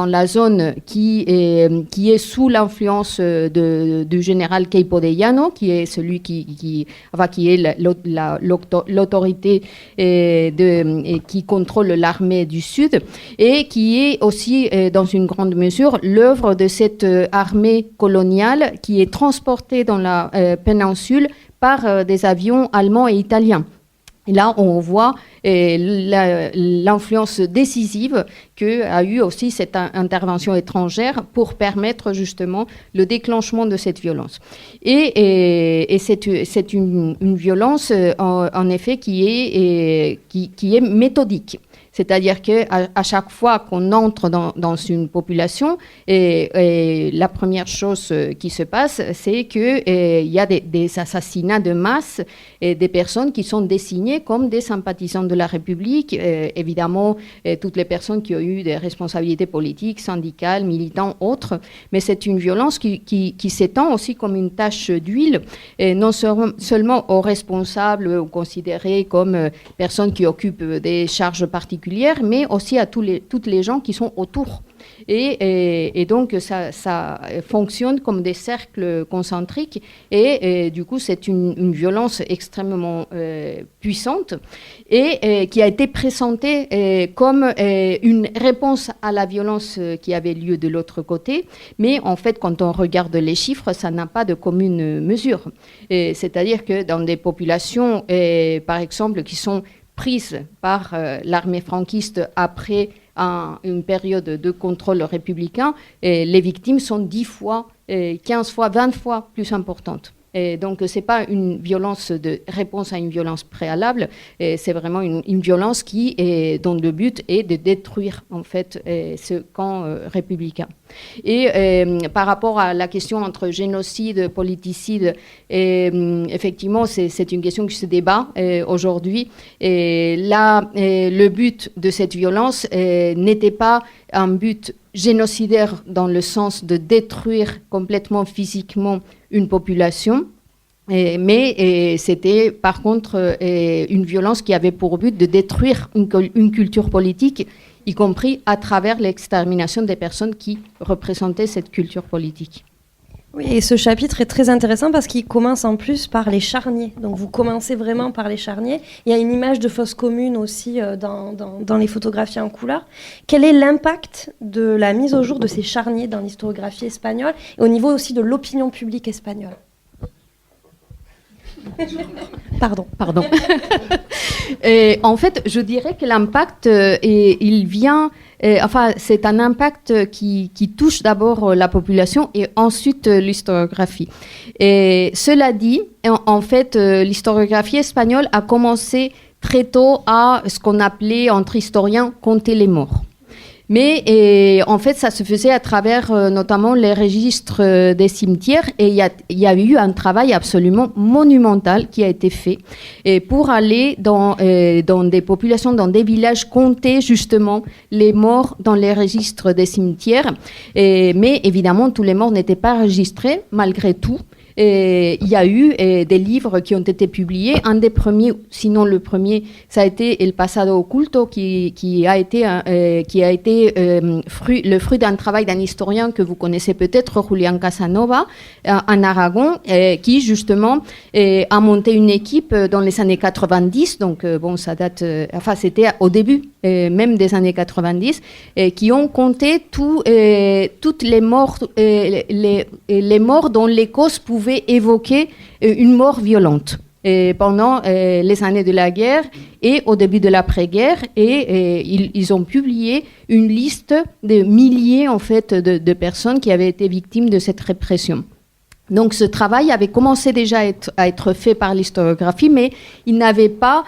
la zone qui est sous l'influence du général Queipo de Llano, qui est celui qui est l'autorité qui contrôle l'armée du sud, et qui est aussi, dans une grande mesure, l'œuvre de cette armée coloniale qui est transportée dans la péninsule par des avions allemands et italiens. Et là, on voit l'influence décisive qu'a eu aussi cette intervention étrangère pour permettre justement le déclenchement de cette violence. Et c'est une violence, en effet, qui est méthodique. C'est-à-dire qu'à chaque fois qu'on entre dans une population, la première chose qui se passe, c'est qu'il y a des assassinats de masse et des personnes qui sont désignées comme des sympathisants de la République. Évidemment, toutes les personnes qui ont eu des responsabilités politiques, syndicales, militants, autres. Mais c'est une violence qui s'étend aussi comme une tache d'huile, non seulement aux responsables ou considérés comme personnes qui occupent des charges particulières, mais aussi à toutes les gens qui sont autour. Et donc, ça fonctionne comme des cercles concentriques. Et du coup, c'est une violence extrêmement puissante et qui a été présentée comme une réponse à la violence qui avait lieu de l'autre côté. Mais en fait, quand on regarde les chiffres, ça n'a pas de commune mesure. C'est-à-dire que dans des populations, par exemple, qui sont prises par l'armée franquiste après une période de contrôle républicain, les victimes sont 10 fois, 15 fois, 20 fois plus importantes. Et donc, ce n'est pas une violence de réponse à une violence préalable, c'est vraiment une violence dont le but est de détruire, en fait, ce camp républicain. Et par rapport à la question entre génocide, politicide, effectivement, c'est une question qui se débat aujourd'hui. Et là, le but de cette violence n'était pas un but génocidaire dans le sens de détruire complètement physiquement une population, mais c'était par contre une violence qui avait pour but de détruire une culture politique, y compris à travers l'extermination des personnes qui représentaient cette culture politique. Oui, et ce chapitre est très intéressant parce qu'il commence en plus par les charniers. Donc vous commencez vraiment par les charniers. Il y a une image de fosse commune aussi dans les photographies en couleur. Quel est l'impact de la mise au jour de ces charniers dans l'historiographie espagnole et au niveau aussi de l'opinion publique espagnole? Pardon. En fait, je dirais que l'impact, il vient... c'est un impact qui touche d'abord la population et ensuite l'historiographie. Et cela dit, en fait, l'historiographie espagnole a commencé très tôt à ce qu'on appelait entre historiens compter les morts. Mais en fait, ça se faisait à travers notamment les registres des cimetières et il y a eu un travail absolument monumental qui a été fait pour aller dans des populations, dans des villages, compter justement les morts dans les registres des cimetières. Mais évidemment, tous les morts n'étaient pas enregistrés malgré tout. Et il y a eu des livres qui ont été publiés. Un des premiers, sinon le premier, ça a été El Pasado Oculto, qui a été le fruit d'un travail d'un historien que vous connaissez peut-être, Julián Casanova, en Aragon, qui justement a monté une équipe dans les années 90. Donc ça date, c'était au début même des années 90, qui ont compté toutes les morts, les morts dont les causes pouvaient évoquer une mort violente pendant les années de la guerre et au début de l'après-guerre. Et ils ont publié une liste de milliers en fait, de personnes qui avaient été victimes de cette répression. Donc ce travail avait commencé déjà à être fait par l'historiographie, mais il n'avait pas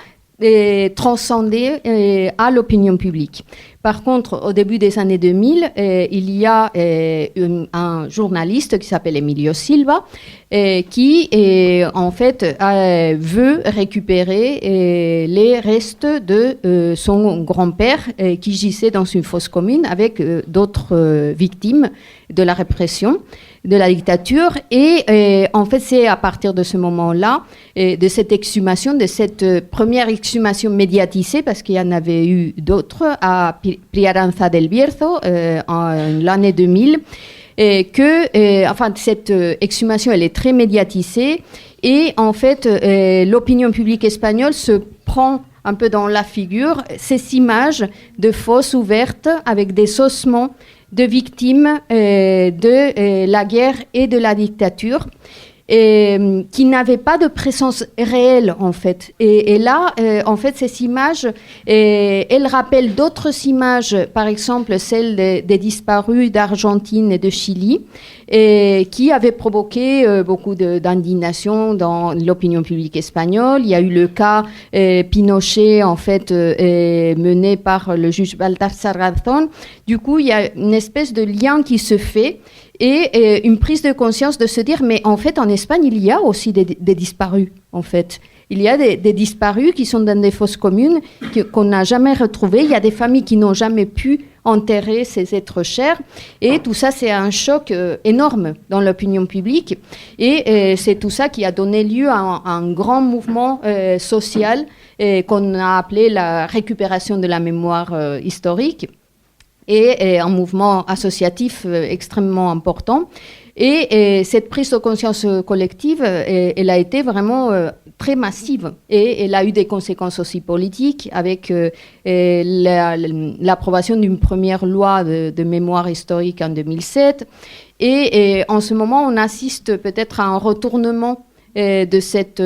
transcendé à l'opinion publique. Par contre, au début des années 2000, il y a un journaliste qui s'appelle Emilio Silva qui, en fait, veut récupérer les restes de son grand-père qui gisait dans une fosse commune avec d'autres victimes de la répression, de la dictature. Et en fait, c'est à partir de ce moment-là, de cette exhumation, de cette première exhumation médiatisée, parce qu'il y en avait eu d'autres à Priaranza del Bierzo en l'année 2000, cette exhumation, elle est très médiatisée et en fait, l'opinion publique espagnole se prend un peu dans la figure ces images de fosses ouvertes avec des ossements de victimes de la guerre et de la dictature. Qui n'avaient pas de présence réelle, en fait. Et là, en fait, ces images, elles rappellent d'autres images, par exemple celles des disparus d'Argentine et de Chili, qui avaient provoqué beaucoup d'indignation dans l'opinion publique espagnole. Il y a eu le cas Pinochet, en fait, mené par le juge Baltasar Garzón. Du coup, il y a une espèce de lien qui se fait et une prise de conscience de se dire, mais en fait, en Espagne, il y a aussi des disparus, en fait. Il y a des disparus qui sont dans des fosses communes qu'on n'a jamais retrouvées. Il y a des familles qui n'ont jamais pu enterrer ces êtres chers. Et tout ça, c'est un choc énorme dans l'opinion publique. Et c'est tout ça qui a donné lieu à un grand mouvement social qu'on a appelé la récupération de la mémoire historique. et un mouvement associatif extrêmement important. Et cette prise de conscience collective, elle a été vraiment très massive et elle a eu des conséquences aussi politiques avec l'approbation d'une première loi de mémoire historique en 2007. Et en ce moment, on assiste peut-être à un retournement de cette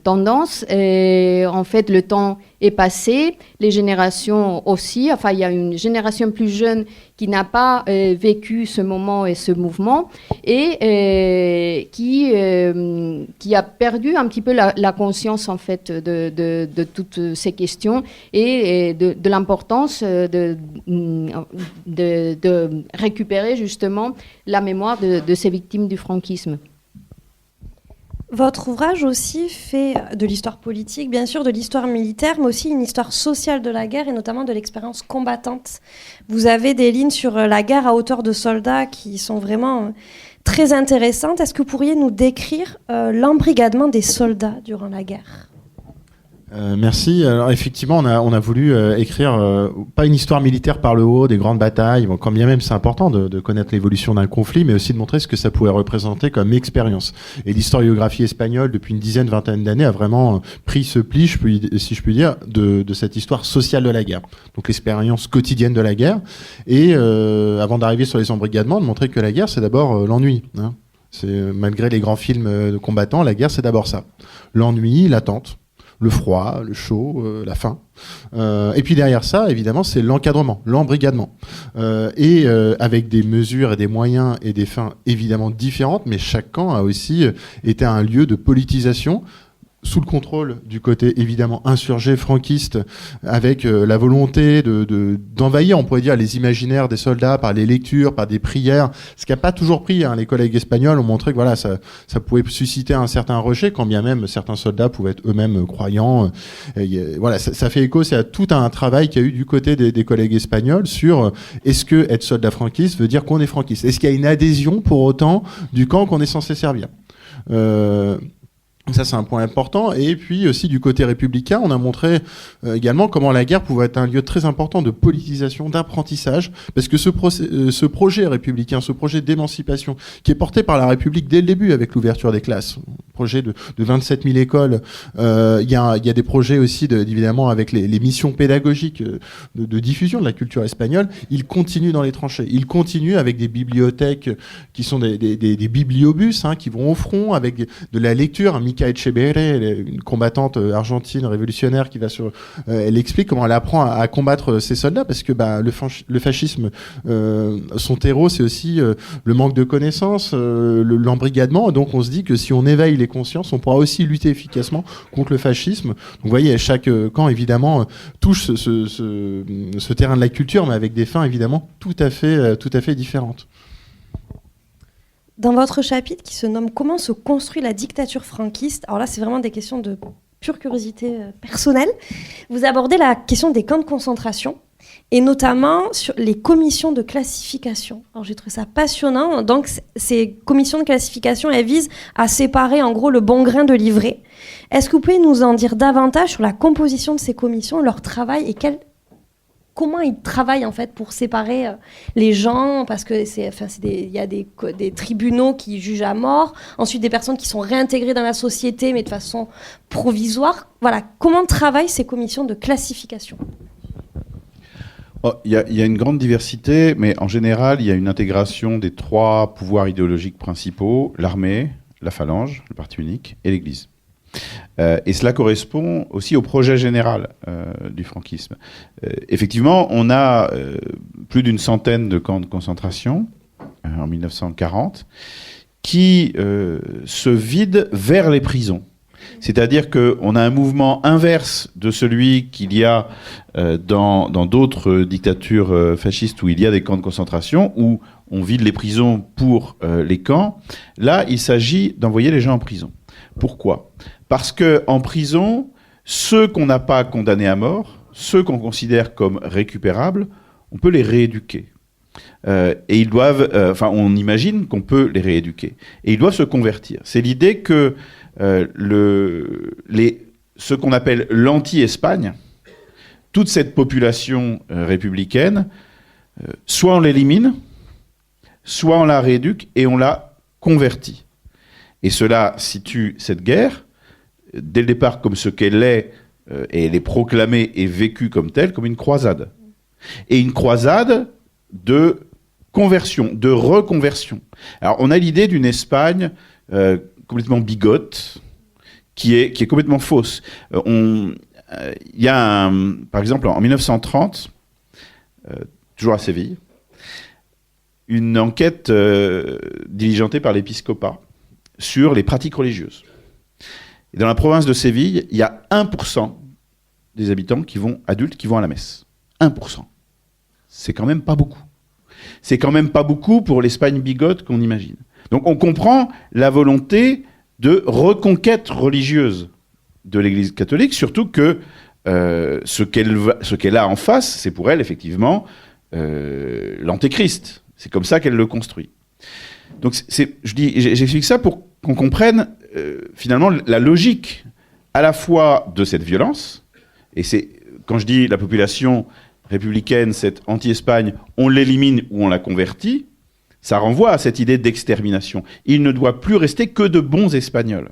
tendance. Et en fait, le temps est passé, les générations aussi. Enfin, il y a une génération plus jeune qui n'a pas vécu ce moment et ce mouvement et qui a perdu un petit peu la conscience en fait de toutes ces questions et de l'importance de récupérer justement la mémoire de ces victimes du franquisme. Votre ouvrage aussi fait de l'histoire politique, bien sûr, de l'histoire militaire, mais aussi une histoire sociale de la guerre et notamment de l'expérience combattante. Vous avez des lignes sur la guerre à hauteur de soldats qui sont vraiment très intéressantes. Est-ce que vous pourriez nous décrire l'embrigadement des soldats durant la guerre ? Merci. Alors effectivement, on a voulu écrire pas une histoire militaire par le haut, des grandes batailles, bon, quand bien même c'est important de connaître l'évolution d'un conflit, mais aussi de montrer ce que ça pouvait représenter comme expérience. Et l'historiographie espagnole, depuis une dizaine, vingtaine d'années, a vraiment pris ce pli, si je puis dire, de cette histoire sociale de la guerre. Donc l'expérience quotidienne de la guerre. Et avant d'arriver sur les embrigadements, de montrer que la guerre, c'est d'abord l'ennui. Hein. C'est, malgré les grands films de combattants, la guerre, c'est d'abord ça. L'ennui, l'attente. Le froid, le chaud, la faim. Et puis derrière ça, évidemment, c'est l'encadrement, l'embrigadement. Avec des mesures et des moyens et des fins évidemment différentes, mais chaque camp a aussi été un lieu de politisation sous le contrôle du côté évidemment insurgé franquiste, avec la volonté d'envahir, on pourrait dire, les imaginaires des soldats par les lectures, par des prières, ce qui n'a pas toujours pris. Hein. Les collègues espagnols ont montré que voilà, ça pouvait susciter un certain rejet, quand bien même certains soldats pouvaient être eux-mêmes croyants. Voilà, ça fait écho, c'est à tout un travail qu'il y a eu du côté des collègues espagnols sur est-ce que être soldat franquiste veut dire qu'on est franquiste ? Est-ce qu'il y a une adhésion pour autant du camp qu'on est censé servir ? Ça, c'est un point important. Et puis aussi du côté républicain, on a montré également comment la guerre pouvait être un lieu très important de politisation, d'apprentissage, parce que ce projet républicain, ce projet d'émancipation, qui est porté par la République dès le début avec l'ouverture des classes, projet de 27 000 écoles, il y a des projets aussi évidemment avec les missions pédagogiques de diffusion de la culture espagnole. Il continue dans les tranchées, il continue avec des bibliothèques qui sont des bibliobus, hein, qui vont au front avec de la lecture. Mica Echeverre, une combattante argentine révolutionnaire qui va elle explique comment elle apprend à combattre ses soldats, parce que le fascisme, son terreau, c'est aussi le manque de connaissances, l'embrigadement. Donc on se dit que si on éveille les consciences, on pourra aussi lutter efficacement contre le fascisme. Donc vous voyez, chaque camp évidemment touche ce terrain de la culture, mais avec des fins évidemment tout à fait différentes. Dans votre chapitre qui se nomme « Comment se construit la dictature franquiste », alors là c'est vraiment des questions de pure curiosité personnelle, vous abordez la question des camps de concentration et notamment sur les commissions de classification. Alors j'ai trouvé ça passionnant. Donc ces commissions de classification, elles visent à séparer en gros le bon grain de l'ivraie. Est-ce que vous pouvez nous en dire davantage sur la composition de ces commissions, leur travail et comment ils travaillent en fait pour séparer les gens, parce que il y a des tribunaux qui jugent à mort, ensuite des personnes qui sont réintégrées dans la société mais de façon provisoire. Voilà, comment travaillent ces commissions de classification ? Il y a une grande diversité, mais en général, il y a une intégration des trois pouvoirs idéologiques principaux, l'armée, la phalange, le parti unique, et l'Église. Et cela correspond aussi au projet général du franquisme. Effectivement, on a plus d'une centaine de camps de concentration en 1940 qui se vident vers les prisons. C'est-à-dire qu'on a un mouvement inverse de celui qu'il y a dans d'autres dictatures fascistes où il y a des camps de concentration, où on vide les prisons pour les camps. Là, il s'agit d'envoyer les gens en prison. Pourquoi ? Parce qu'en prison, ceux qu'on n'a pas condamnés à mort, ceux qu'on considère comme récupérables, on peut les rééduquer. Et ils doivent, on imagine qu'on peut les rééduquer. Et ils doivent se convertir. C'est l'idée que ce qu'on appelle l'anti-Espagne, toute cette population républicaine, soit on l'élimine, soit on la rééduque et on la convertit. Et cela situe cette guerre, dès le départ, comme ce qu'elle est, et elle est proclamée et vécue comme telle, comme une croisade. Et une croisade de conversion, de reconversion. Alors, on a l'idée d'une Espagne complètement bigote, qui est complètement fausse. Il y a, par exemple, en 1930, toujours à Séville, une enquête diligentée par l'épiscopat sur les pratiques religieuses. Et dans la province de Séville, il y a 1% des habitants adultes qui vont à la messe. 1%. C'est quand même pas beaucoup. C'est quand même pas beaucoup pour l'Espagne bigote qu'on imagine. Donc on comprend la volonté de reconquête religieuse de l'Église catholique, surtout que ce qu'elle a en face, c'est pour elle effectivement l'antéchrist. C'est comme ça qu'elle le construit. Donc j'explique ça pour qu'on comprenne finalement la logique à la fois de cette violence, et c'est quand je dis la population républicaine, cette anti-Espagne, on l'élimine ou on la convertit, ça renvoie à cette idée d'extermination. Il ne doit plus rester que de bons Espagnols.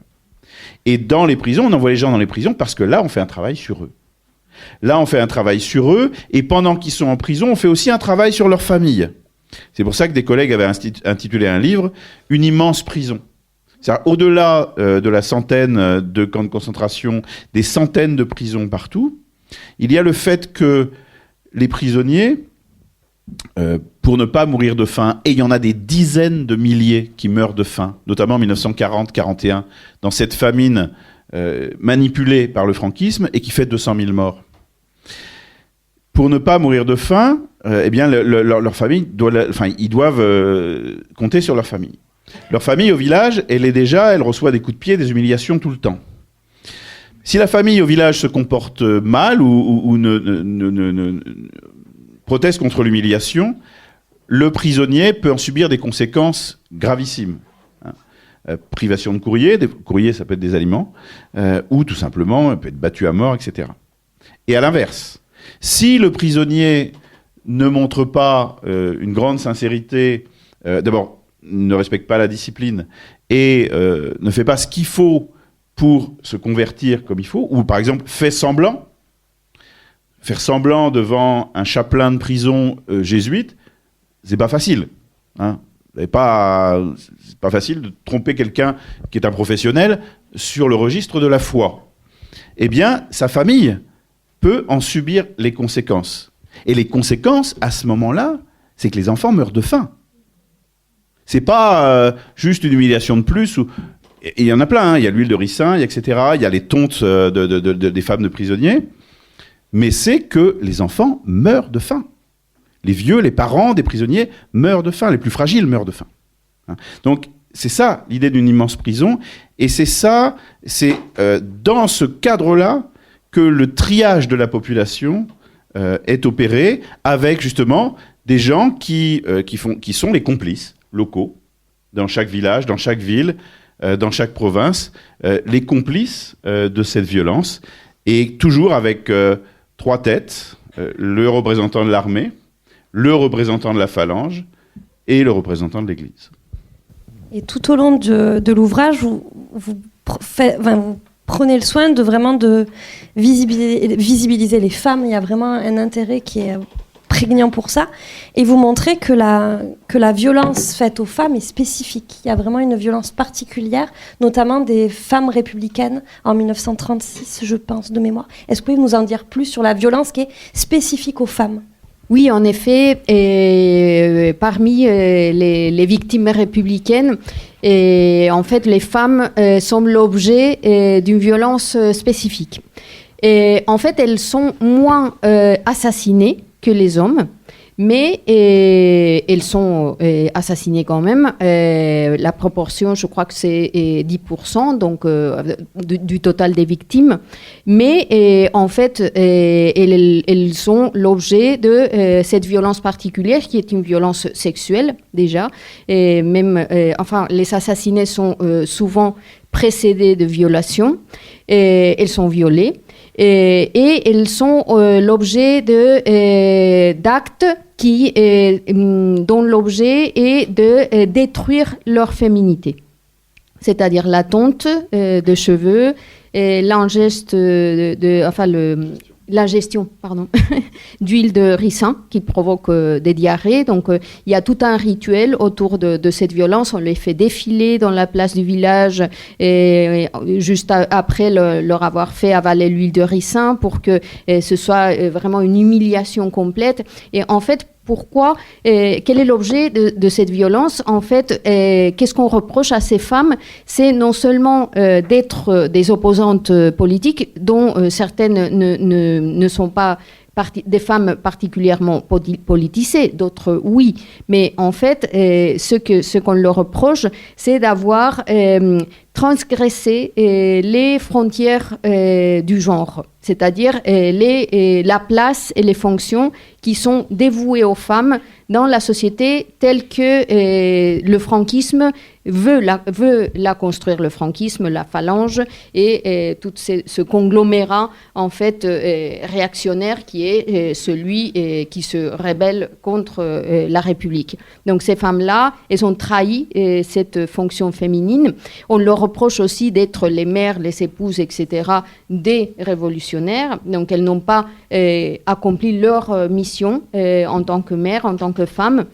Et dans les prisons, on envoie les gens dans les prisons parce que là, on fait un travail sur eux. Là, on fait un travail sur eux, et pendant qu'ils sont en prison, on fait aussi un travail sur leur famille. C'est pour ça que des collègues avaient intitulé un livre « Une immense prison ». C'est-à-dire, au-delà de la centaine de camps de concentration, des centaines de prisons partout, il y a le fait que les prisonniers, pour ne pas mourir de faim, et il y en a des dizaines de milliers qui meurent de faim, notamment en 1940-41, dans cette famine manipulée par le franquisme et qui fait 200 000 morts. Pour ne pas mourir de faim, eh bien, leur famille ils doivent compter sur leur famille. Leur famille au village, elle reçoit des coups de pied, des humiliations tout le temps. Si la famille au village se comporte mal ou ne proteste contre l'humiliation, le prisonnier peut en subir des conséquences gravissimes. Privation de courrier, ça peut être des aliments, ou tout simplement, il peut être battu à mort, etc. Et à l'inverse, si le prisonnier ne montre pas une grande sincérité, d'abord, ne respecte pas la discipline et ne fait pas ce qu'il faut pour se convertir comme il faut, ou par exemple faire semblant devant un chapelain de prison jésuite, c'est pas facile. Hein. C'est pas facile de tromper quelqu'un qui est un professionnel sur le registre de la foi. Eh bien, sa famille peut en subir les conséquences. Et les conséquences, à ce moment-là, c'est que les enfants meurent de faim. C'est pas juste une humiliation de plus. Et il y en a plein. Hein. Il y a l'huile de ricin, etc. Il y a les tontes des femmes de prisonniers. Mais c'est que les enfants meurent de faim. Les vieux, les parents des prisonniers meurent de faim. Les plus fragiles meurent de faim. Hein. Donc, c'est ça l'idée d'une immense prison. Et c'est dans ce cadre-là que le triage de la population est opéré avec justement des gens qui sont les complices locaux dans chaque village, dans chaque ville, dans chaque province, les complices de cette violence, et toujours avec trois têtes, le représentant de l'armée, le représentant de la phalange et le représentant de l'Église. Et tout au long de l'ouvrage, vous prenez le soin de vraiment de visibiliser les femmes. Il y a vraiment un intérêt qui est prégnant pour ça. Et vous montrez que la violence faite aux femmes est spécifique. Il y a vraiment une violence particulière, notamment des femmes républicaines en 1936, je pense, de mémoire. Est-ce que vous pouvez nous en dire plus sur la violence qui est spécifique aux femmes ? Oui, en effet, parmi les victimes républicaines, en fait, les femmes sont l'objet d'une violence spécifique. Et en fait, elles sont moins assassinées que les hommes, mais elles sont assassinées quand même. La proportion, je crois que c'est 10%, donc du total des victimes. Mais en fait, elles sont l'objet de cette violence particulière, qui est une violence sexuelle déjà. Et même, les assassinés sont souvent précédés de violations. Et elles sont violées. et elles sont l'objet d'actes dont l'objet est de détruire leur féminité, c'est-à-dire la tonte de cheveux, l'ingeste l'ingestion d'huile de ricin qui provoque des diarrhées. Donc, il y a tout un rituel autour de cette violence. On les fait défiler dans la place du village et juste après leur avoir fait avaler l'huile de ricin pour que ce soit vraiment une humiliation complète. Et en fait, pourquoi quel est l'objet de cette violence? En fait, qu'est-ce qu'on reproche à ces femmes? C'est non seulement d'être des opposantes politiques, dont certaines ne sont pas des femmes particulièrement politisées, d'autres oui. Mais en fait, ce qu'on leur reproche, c'est d'avoir transgressé les frontières du genre, c'est-à-dire la place et les fonctions qui sont dévouées aux femmes dans la société telle que le franquisme veut la construire, le franquisme, la phalange et tout ce conglomérat en fait réactionnaire qui est celui qui se rebelle contre la République. Donc ces femmes-là, elles ont trahi cette fonction féminine. On leur reproche aussi d'être les mères, les épouses, etc. des révolutionnaires. Donc elles n'ont pas accompli leur mission en tant que mères, en tant que femmes.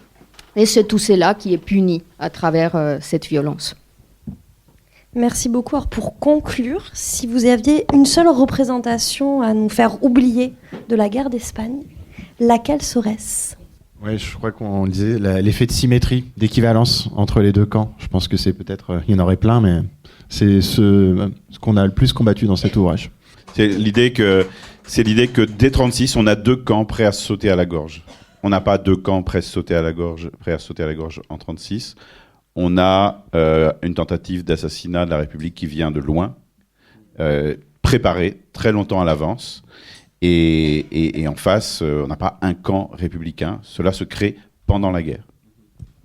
Et c'est tout cela qui est puni à travers cette violence. Merci beaucoup. Alors pour conclure, si vous aviez une seule représentation à nous faire oublier de la guerre d'Espagne, laquelle serait-ce ? Oui, je crois qu'on disait l'effet de symétrie, d'équivalence entre les deux camps. Je pense que c'est peut-être, il y en aurait plein, mais c'est ce qu'on a le plus combattu dans cet ouvrage. C'est l'idée que dès 36, on a deux camps prêts à se sauter à la gorge. On n'a pas deux camps prêts à se sauter à la gorge en 36. On a une tentative d'assassinat de la République qui vient de loin, préparée très longtemps à l'avance. Et en face, on n'a pas un camp républicain. Cela se crée pendant la guerre.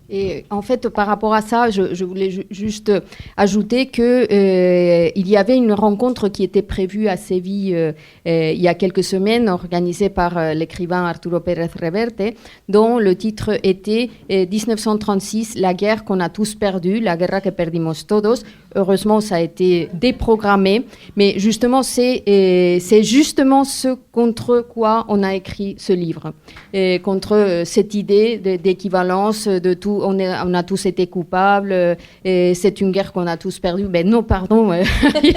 Et en fait, par rapport à ça, je voulais juste ajouter qu'il y avait une rencontre qui était prévue à Séville il y a quelques semaines, organisée par l'écrivain Arturo Pérez Reverte, dont le titre était 1936, la guerre qu'on a tous perdue, la guerra que perdimos todos. Heureusement, ça a été déprogrammé, mais justement, c'est justement ce contre quoi on a écrit ce livre, et contre cette idée d'équivalence, de tout. On a tous été coupables, et c'est une guerre qu'on a tous perdue. Ben non, pardon, il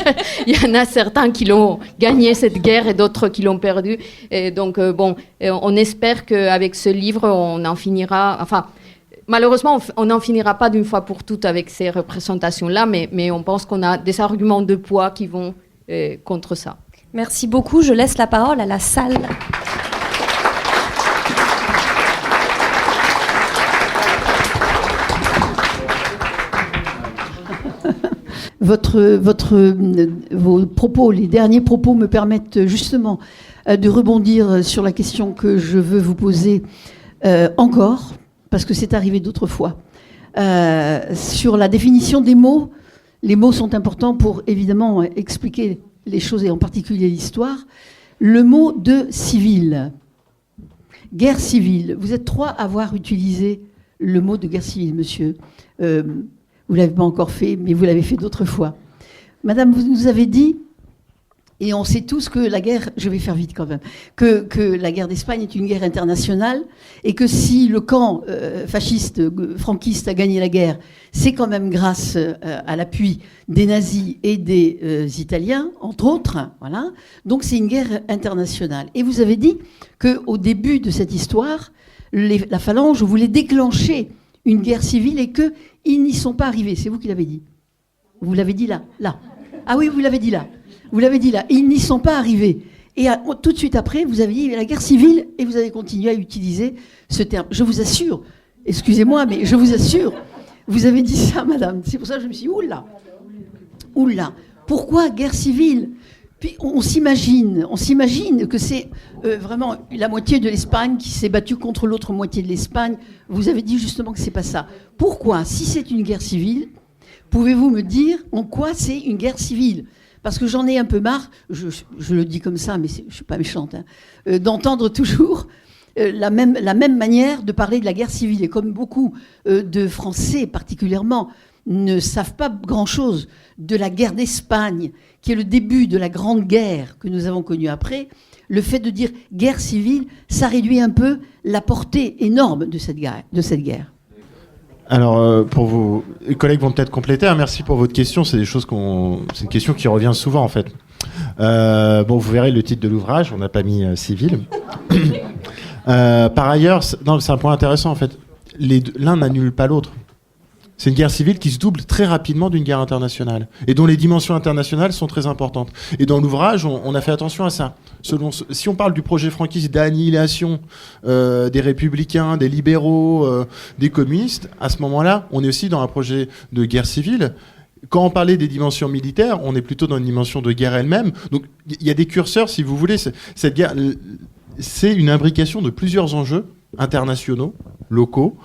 y en a certains qui l'ont gagné cette guerre et d'autres qui l'ont perdue. Et donc, on espère qu'avec ce livre, on en finira. Enfin, malheureusement, on n'en finira pas d'une fois pour toutes avec ces représentations-là, mais on pense qu'on a des arguments de poids qui vont contre ça. Merci beaucoup. Je laisse la parole à la salle. Vos propos, les derniers propos me permettent justement de rebondir sur la question que je veux vous poser encore, parce que c'est arrivé d'autres fois, sur la définition des mots. Les mots sont importants pour évidemment expliquer les choses et en particulier l'histoire. Le mot de civil, guerre civile. Vous êtes trois à avoir utilisé le mot de guerre civile, monsieur. Vous ne l'avez pas encore fait, mais vous l'avez fait d'autres fois. Madame, vous nous avez dit, et on sait tous que la guerre, je vais faire vite quand même, que la guerre d'Espagne est une guerre internationale, et que si le camp fasciste, franquiste a gagné la guerre, c'est quand même grâce à l'appui des nazis et des Italiens, entre autres. Voilà. Donc c'est une guerre internationale. Et vous avez dit qu'au début de cette histoire, la phalange voulait déclencher une guerre civile et qu'ils n'y sont pas arrivés. C'est vous qui l'avez dit. Vous l'avez dit là. Ah oui, vous l'avez dit là. Vous l'avez dit là. Ils n'y sont pas arrivés. Et tout de suite après, vous avez dit la guerre civile et vous avez continué à utiliser ce terme. Je vous assure, excusez-moi, mais je vous assure, vous avez dit ça, madame. C'est pour ça que je me suis dit, oula, pourquoi guerre civile ? Puis on s'imagine que c'est vraiment la moitié de l'Espagne qui s'est battue contre l'autre moitié de l'Espagne. Vous avez dit justement que c'est pas ça. Pourquoi, si c'est une guerre civile, pouvez-vous me dire en quoi c'est une guerre civile ? parce que j'en ai un peu marre, je le dis comme ça, mais je ne suis pas méchante, hein, d'entendre toujours la même manière de parler de la guerre civile. Et comme beaucoup de Français particulièrement ne savent pas grand-chose de la guerre d'Espagne, qui est le début de la grande guerre que nous avons connue après, le fait de dire guerre civile, ça réduit un peu la portée énorme de cette guerre. Alors, pour vos collègues vont peut-être compléter. Hein, merci pour votre question. C'est c'est une question qui revient souvent en fait. Bon, vous verrez le titre de l'ouvrage. On n'a pas mis civil. Par ailleurs, c'est un point intéressant en fait. L'un n'annule pas l'autre. C'est une guerre civile qui se double très rapidement d'une guerre internationale et dont les dimensions internationales sont très importantes. Et dans l'ouvrage, on a fait attention à ça. Si on parle du projet franquiste d'annihilation des républicains, des libéraux, des communistes, à ce moment-là, on est aussi dans un projet de guerre civile. Quand on parlait des dimensions militaires, on est plutôt dans une dimension de guerre elle-même. Donc il y a des curseurs, si vous voulez. Cette guerre, c'est une imbrication de plusieurs enjeux internationaux, locaux,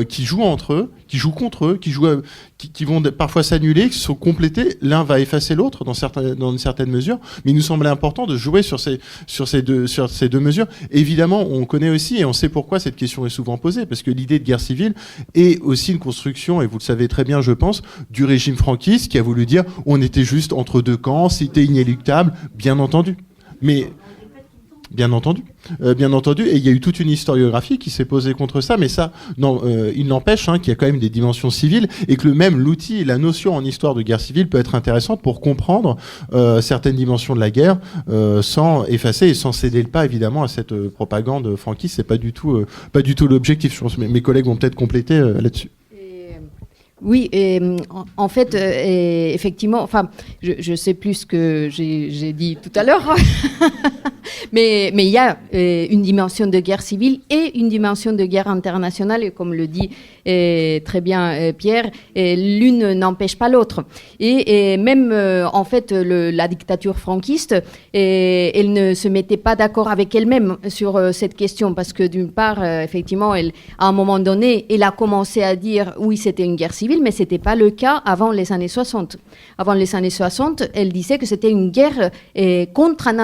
qui jouent entre eux, qui jouent contre eux, qui vont parfois s'annuler, qui sont complétés. L'un va effacer l'autre dans une certaine mesure, mais il nous semblait important de jouer sur ces deux mesures. Évidemment, on connaît aussi, et on sait pourquoi cette question est souvent posée, parce que l'idée de guerre civile est aussi une construction, et vous le savez très bien, je pense, du régime franquiste, qui a voulu dire on était juste entre deux camps, c'était inéluctable, bien entendu. Mais Bien entendu, et il y a eu toute une historiographie qui s'est posée contre ça, mais ça, non, il n'empêche qu'il y a quand même des dimensions civiles et que l'outil, la notion en histoire de guerre civile peut être intéressante pour comprendre certaines dimensions de la guerre sans effacer et sans céder le pas évidemment à cette propagande franquiste. C'est pas du tout l'objectif. Je pense que mes collègues vont peut-être compléter là-dessus. Oui, en fait, effectivement, enfin, je sais plus ce que j'ai dit tout à l'heure, mais il y a une dimension de guerre civile et une dimension de guerre internationale, et comme le dit très bien Pierre, l'une n'empêche pas l'autre. Et même, en fait, la dictature franquiste, elle ne se mettait pas d'accord avec elle-même sur cette question, parce que d'une part, effectivement, à un moment donné, elle a commencé à dire, oui, c'était une guerre civile, mais ce n'était pas le cas avant les années 60. Avant les années 60, elle disait que c'était une guerre contre un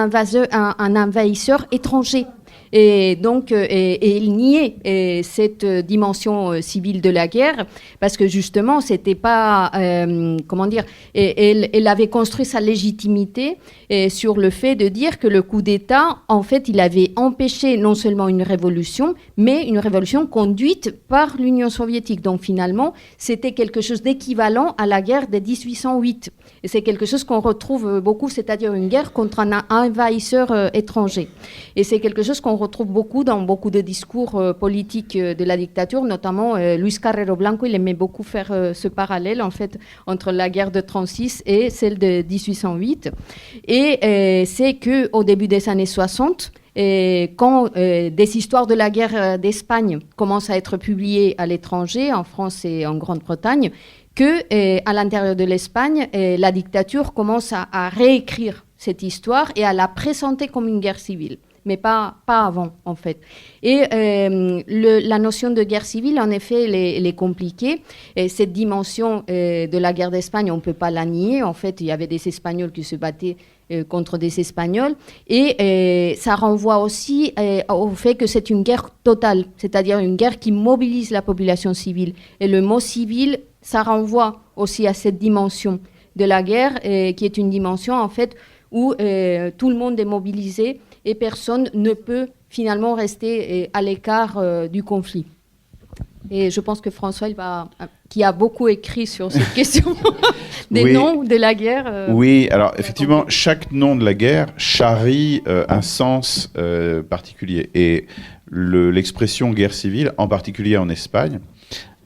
envahisseur étranger. Et donc, il niait cette dimension civile de la guerre, parce que justement, c'était pas, comment dire, elle avait construit sa légitimité sur le fait de dire que le coup d'État, en fait, il avait empêché non seulement une révolution, mais une révolution conduite par l'Union soviétique. Donc finalement, c'était quelque chose d'équivalent à la guerre de 1808. Et c'est quelque chose qu'on retrouve beaucoup, c'est-à-dire une guerre contre un envahisseur étranger. Et c'est quelque chose qu'on retrouve beaucoup dans beaucoup de discours politiques de la dictature, notamment Luis Carrero Blanco, il aimait beaucoup faire ce parallèle en fait entre la guerre de 36 et celle de 1808. Et c'est qu'au début des années 60, quand des histoires de la guerre d'Espagne commencent à être publiées à l'étranger, en France et en Grande-Bretagne, que à l'intérieur de l'Espagne, la dictature commence à réécrire cette histoire et à la présenter comme une guerre civile, mais pas avant, en fait. Et la notion de guerre civile, en effet, elle est compliquée. Et cette dimension de la guerre d'Espagne, on ne peut pas la nier. En fait, il y avait des Espagnols qui se battaient contre des Espagnols. Et ça renvoie aussi au fait que c'est une guerre totale, c'est-à-dire une guerre qui mobilise la population civile. Et le mot civil, ça renvoie aussi à cette dimension de la guerre, qui est une dimension, en fait, où tout le monde est mobilisé et personne ne peut finalement rester à l'écart du conflit. Et je pense que François, qui a beaucoup écrit sur cette question des noms de la guerre. Oui, alors effectivement, chaque nom de la guerre charrie un sens particulier. Et l'expression guerre civile, en particulier en Espagne,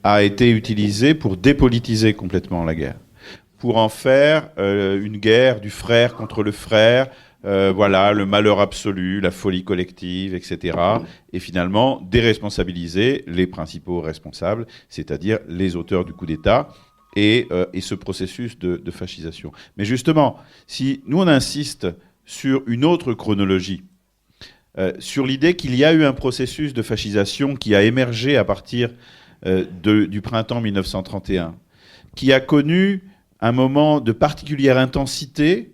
a été utilisée pour dépolitiser complètement la guerre, pour en faire une guerre du frère contre le frère, voilà, le malheur absolu, la folie collective, etc. Et finalement, déresponsabiliser les principaux responsables, c'est-à-dire les auteurs du coup d'État et ce processus de fascisation. Mais justement, si nous on insiste sur une autre chronologie, sur l'idée qu'il y a eu un processus de fascisation qui a émergé à partir du printemps 1931, qui a connu un moment de particulière intensité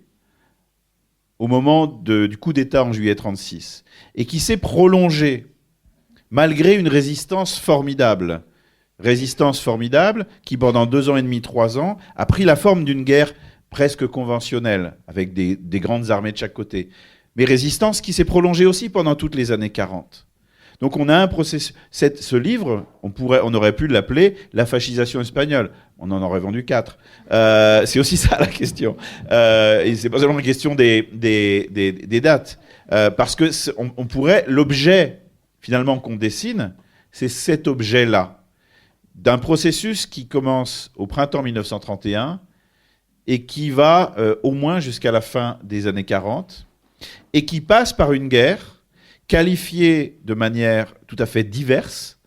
au moment du coup d'État en juillet 1936, et qui s'est prolongée malgré une résistance formidable. Résistance formidable qui, pendant 2 ans et demi, 3 ans, a pris la forme d'une guerre presque conventionnelle, avec des grandes armées de chaque côté. Mais résistance qui s'est prolongée aussi pendant toutes les années 40. Donc on a un processus. Ce livre, on aurait pu l'appeler la fascisation espagnole. On en aurait vendu 4. C'est aussi ça la question. Et c'est pas seulement une question des dates, parce que on pourrait, l'objet finalement qu'on dessine, c'est cet objet-là, d'un processus qui commence au printemps 1931 et qui va au moins jusqu'à la fin des années 40 et qui passe par une guerre qualifiée de manière tout à fait diverse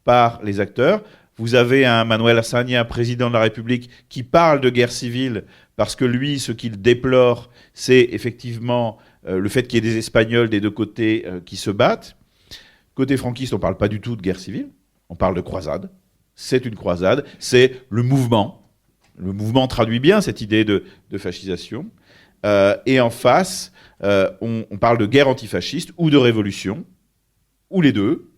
par les acteurs. Vous avez un Manuel Azaña, président de la République, qui parle de guerre civile parce que lui, ce qu'il déplore, c'est effectivement le fait qu'il y ait des Espagnols des deux côtés qui se battent. Côté franquiste, on ne parle pas du tout de guerre civile, on parle de croisade. C'est une croisade, c'est le mouvement. Le mouvement traduit bien cette idée de fascisation. Et en face, on parle de guerre antifasciste ou de révolution, ou les deux.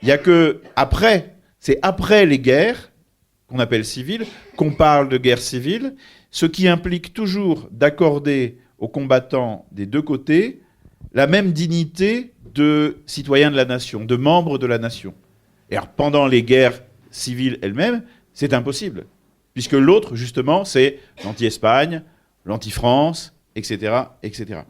Il n'y a que après, c'est après les guerres, qu'on appelle civiles, qu'on parle de guerre civile, ce qui implique toujours d'accorder aux combattants des deux côtés la même dignité de citoyens de la nation, de membres de la nation. Et alors, pendant les guerres civiles elles-mêmes, c'est impossible. Puisque l'autre, justement, c'est l'anti-Espagne, l'anti-France, etc., etc.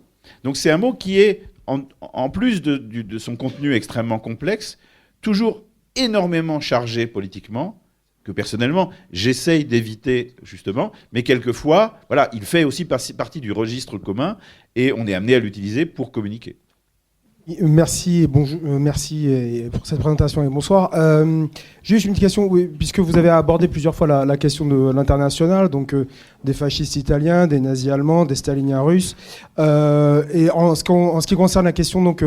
Donc c'est un mot qui est, en plus de son contenu extrêmement complexe, toujours énormément chargé politiquement, que personnellement, j'essaye d'éviter, justement, mais quelquefois, voilà, il fait aussi partie du registre commun, et on est amené à l'utiliser pour communiquer. Merci, merci pour cette présentation et bonsoir. Juste une petite question, oui, puisque vous avez abordé plusieurs fois la question de l'international, donc des fascistes italiens, des nazis allemands, des staliniens russes. Et en ce qui concerne la question donc,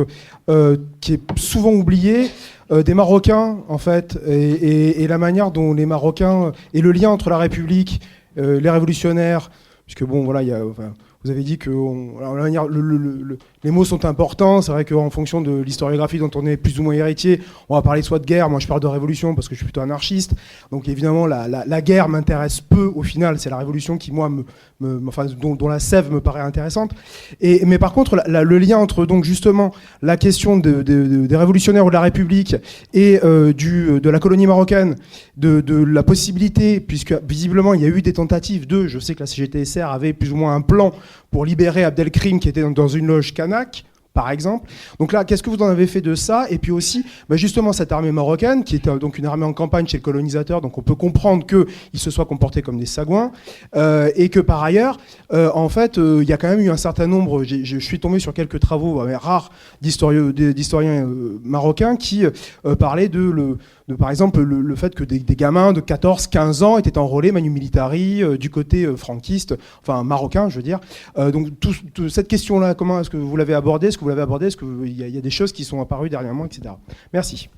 qui est souvent oubliée, des Marocains, en fait, et la manière dont les Marocains, et le lien entre la République, les révolutionnaires, puisque bon, voilà, il y a... Enfin, vous avez dit que les mots sont importants. C'est vrai qu'en fonction de l'historiographie dont on est plus ou moins héritier, on va parler soit de guerre. Moi, je parle de révolution parce que je suis plutôt anarchiste. Donc, évidemment, la guerre m'intéresse peu au final. C'est la révolution qui, moi, dont la sève me paraît intéressante. Mais par contre, le lien entre, donc, justement, la question des révolutionnaires ou de la République et de la colonie marocaine, de la possibilité, puisque visiblement, il y a eu des tentatives je sais que la CGTSR avait plus ou moins un plan pour libérer Abdelkrim qui était dans une loge kanak, par exemple. Donc là, qu'est-ce que vous en avez fait de ça? Et puis aussi, justement, cette armée marocaine, qui était donc une armée en campagne chez le colonisateur, donc on peut comprendre qu'ils se soient comportés comme des sagouins, et que par ailleurs, en fait, il y a quand même eu un certain nombre, je suis tombé sur quelques travaux rares d'historiens marocains qui parlaient de par exemple, le fait que des gamins de 14, 15 ans étaient enrôlés manu militari du côté franquiste, enfin marocain, je veux dire. Donc, cette question-là, comment est-ce que vous l'avez abordée? Est-ce qu'il y a des choses qui sont apparues dernièrement, etc. Merci.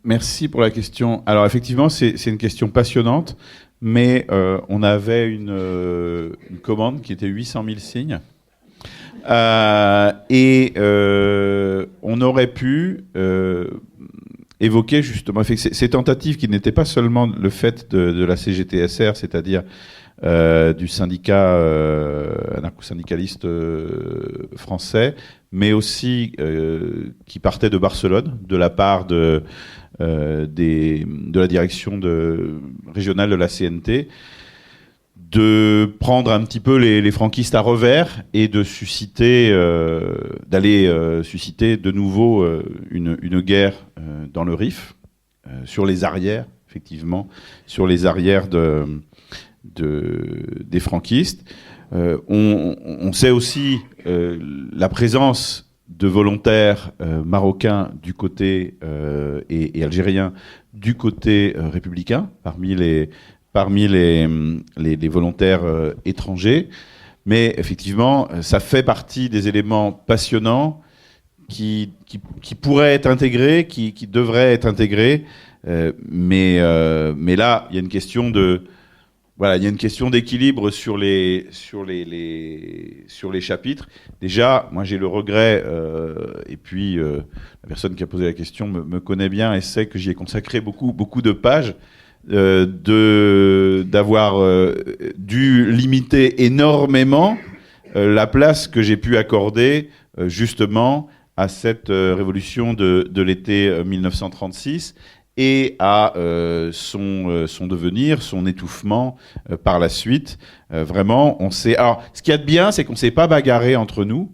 Merci pour la question. Alors, effectivement, c'est une question passionnante, mais on avait une commande qui était 800 000 signes. On aurait pu... évoquer justement ces tentatives qui n'étaient pas seulement le fait de la CGTSR, c'est-à-dire du syndicat anarcho-syndicaliste français, mais aussi qui partait de Barcelone, de la part de la direction régionale de la CNT, de prendre un petit peu les franquistes à revers et de d'aller susciter de nouveau une guerre dans le Rif, sur les arrières, effectivement, sur les arrières des franquistes. On sait aussi la présence de volontaires marocains du côté et algériens du côté républicain, parmi les volontaires étrangers. Mais effectivement, ça fait partie des éléments passionnants qui pourraient être intégrés, qui devraient être intégrés. Mais là, il y a une question voilà, il y a une question d'équilibre sur les chapitres. Déjà, moi j'ai le regret, et puis la personne qui a posé la question me connaît bien et sait que j'y ai consacré beaucoup de pages, d'avoir dû limiter énormément la place que j'ai pu accorder justement à cette révolution de l'été 1936 et à son devenir, son étouffement par la suite. Vraiment, on s'est... Alors, ce qu'il y a de bien, c'est qu'on ne s'est pas bagarré entre nous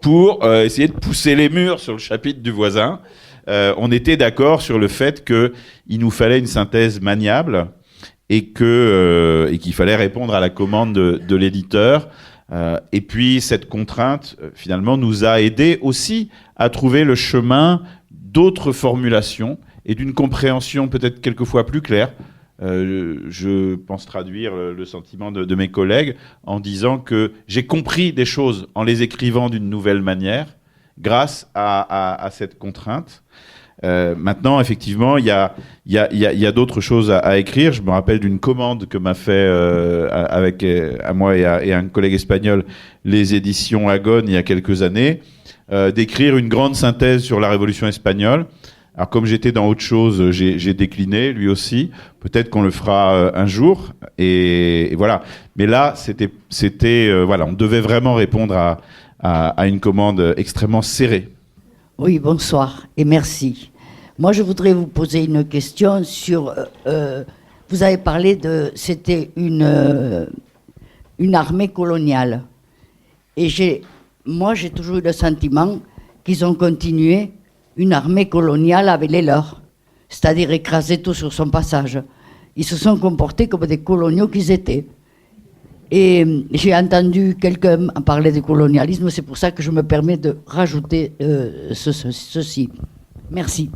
pour essayer de pousser les murs sur le chapitre du voisin. On était d'accord sur le fait qu'il nous fallait une synthèse maniable et qu'il fallait répondre à la commande de l'éditeur. Et puis, cette contrainte, finalement, nous a aidé aussi à trouver le chemin d'autres formulations et d'une compréhension peut-être quelquefois plus claire. Je pense traduire le sentiment de mes collègues en disant que j'ai compris des choses en les écrivant d'une nouvelle manière grâce à cette contrainte. Maintenant, effectivement, il y a d'autres choses à écrire. Je me rappelle d'une commande que m'a fait avec à moi et à un collègue espagnol les éditions Agone il y a quelques années, d'écrire une grande synthèse sur la Révolution espagnole. Alors comme j'étais dans autre chose, j'ai décliné, lui aussi. Peut-être qu'on le fera un jour. Et voilà. Mais là, c'était voilà, on devait vraiment répondre à une commande extrêmement serrée. Oui, bonsoir et merci. Moi, je voudrais vous poser une question sur... vous avez parlé c'était une armée coloniale. Et moi, j'ai toujours eu le sentiment qu'ils ont continué une armée coloniale avec les leurs, c'est-à-dire écraser tout sur son passage. Ils se sont comportés comme des coloniaux qu'ils étaient. Et j'ai entendu quelqu'un parler de colonialisme, c'est pour ça que je me permets de rajouter ceci. Merci.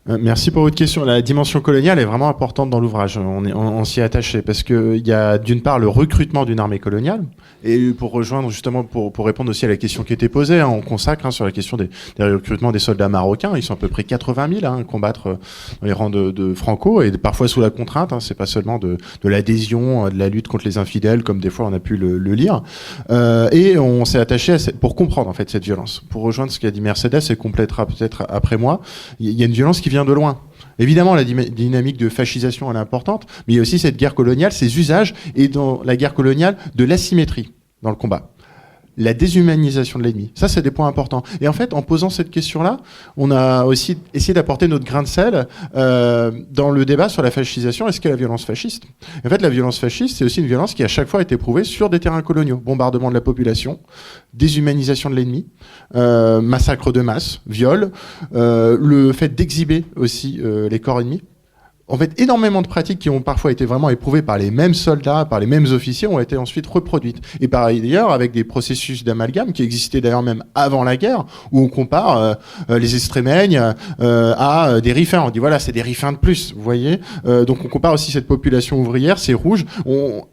Merci pour votre question. La dimension coloniale est vraiment importante dans l'ouvrage. On s'y est attaché parce qu'il y a d'une part le recrutement d'une armée coloniale et pour rejoindre justement, pour répondre aussi à la question qui était posée, on consacre sur la question des recrutements des soldats marocains. Ils sont à peu près 80 000 à combattre dans les rangs de Franco et parfois sous la contrainte. C'est pas seulement de l'adhésion, de la lutte contre les infidèles comme des fois on a pu le lire. Et on s'est attaché pour comprendre en fait cette violence. Pour rejoindre ce qu'a dit Mercedes et complétera peut-être après moi, il y a une violence qui vient de loin. Évidemment, la dynamique de fascisation elle est importante, mais il y a aussi cette guerre coloniale, ses usages, et dans la guerre coloniale, de l'asymétrie dans le combat. La déshumanisation de l'ennemi. Ça, c'est des points importants. Et en fait, en posant cette question-là, on a aussi essayé d'apporter notre grain de sel dans le débat sur la fascisation. Est-ce que la violence fasciste ? En fait, la violence fasciste, c'est aussi une violence qui, à chaque fois, a été éprouvée sur des terrains coloniaux. Bombardement de la population, déshumanisation de l'ennemi, massacre de masse, viol, le fait d'exhiber aussi les corps ennemis. En fait, énormément de pratiques qui ont parfois été vraiment éprouvées par les mêmes soldats, par les mêmes officiers, ont été ensuite reproduites. Et par ailleurs, avec des processus d'amalgame qui existaient d'ailleurs même avant la guerre, où on compare les extrémeignes à des rifains. On dit voilà, c'est des rifains de plus, vous voyez. Donc on compare aussi cette population ouvrière, ces rouges,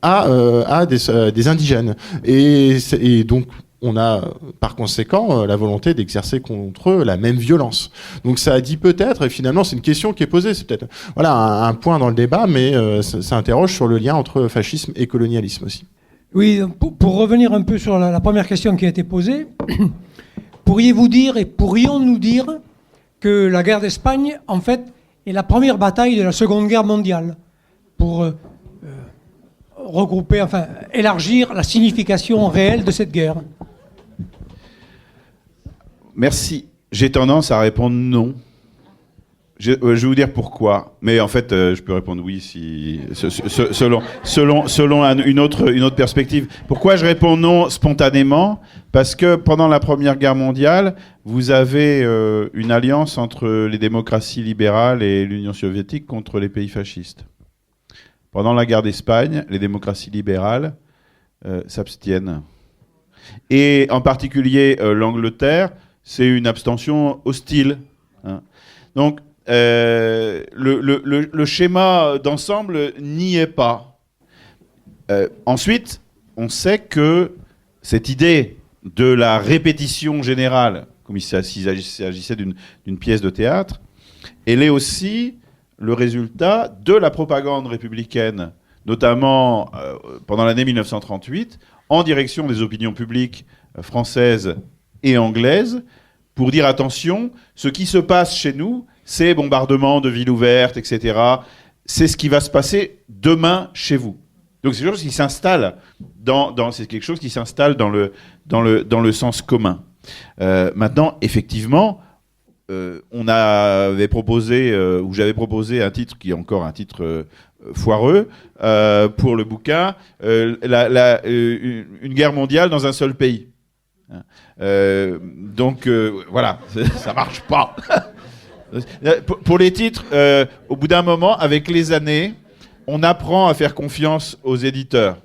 à des indigènes. Et donc on a par conséquent la volonté d'exercer contre eux la même violence. Donc ça a dit peut-être, et finalement c'est une question qui est posée, c'est peut-être voilà, un point dans le débat, mais ça interroge sur le lien entre fascisme et colonialisme aussi. Oui, pour revenir un peu sur la première question qui a été posée, pourrions-nous dire que la guerre d'Espagne, en fait, est la première bataille de la Seconde Guerre mondiale, pour regrouper, enfin, élargir la signification réelle de cette guerre? Merci. J'ai tendance à répondre non. Je vais vous dire pourquoi. Mais en fait, je peux répondre oui si selon une autre perspective. Pourquoi je réponds non spontanément ? Parce que pendant la Première Guerre mondiale, vous avez une alliance entre les démocraties libérales et l'Union soviétique contre les pays fascistes. Pendant la guerre d'Espagne, les démocraties libérales s'abstiennent. Et en particulier l'Angleterre, c'est une abstention hostile. Hein. Donc, le schéma d'ensemble n'y est pas. Ensuite, on sait que cette idée de la répétition générale, comme s'il s'agissait d'une pièce de théâtre, elle est aussi le résultat de la propagande républicaine notamment pendant l'année 1938, en direction des opinions publiques françaises et anglaises, pour dire attention, ce qui se passe chez nous, ces bombardements de villes ouvertes, etc., c'est ce qui va se passer demain chez vous. Donc c'est quelque chose qui s'installe c'est quelque chose qui s'installe dans le sens commun. Maintenant, effectivement, j'avais proposé un titre qui est encore un titre foireux pour le bouquin, une guerre mondiale dans un seul pays. Donc voilà, ça marche pas. Pour les titres, au bout d'un moment, avec les années, on apprend à faire confiance aux éditeurs.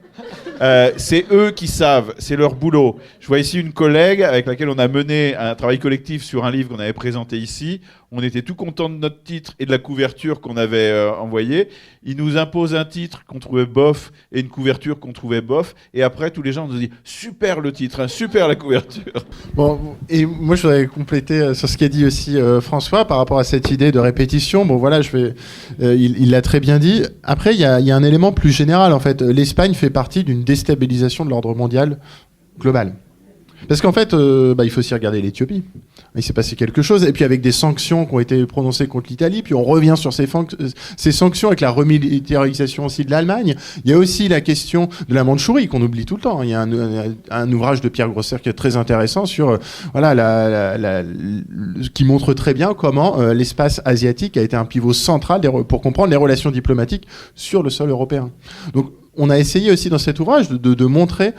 C'est eux qui savent, c'est leur boulot. Je vois ici une collègue avec laquelle on a mené un travail collectif sur un livre qu'on avait présenté ici. On était tout contents de notre titre et de la couverture qu'on avait envoyée. Ils nous imposent un titre qu'on trouvait bof et une couverture qu'on trouvait bof. Et après, tous les gens nous disent « Super le titre, hein, super la couverture ». Bon, et moi je voudrais compléter sur ce qu'a dit aussi François par rapport à cette idée de répétition. Bon voilà, il l'a très bien dit. Après, il y a un élément plus général en fait. L'Espagne fait partie d'une déstabilisation de l'ordre mondial global. Parce qu'en fait, il faut aussi regarder l'Éthiopie. Il s'est passé quelque chose, et puis avec des sanctions qui ont été prononcées contre l'Italie, puis on revient sur ces sanctions avec la remilitarisation aussi de l'Allemagne. Il y a aussi la question de la Mandchourie qu'on oublie tout le temps. Il y a un ouvrage de Pierre Grosser qui est très intéressant sur qui montre très bien comment l'espace asiatique a été un pivot central pour comprendre les relations diplomatiques sur le sol européen. Donc on a essayé aussi dans cet ouvrage de montrer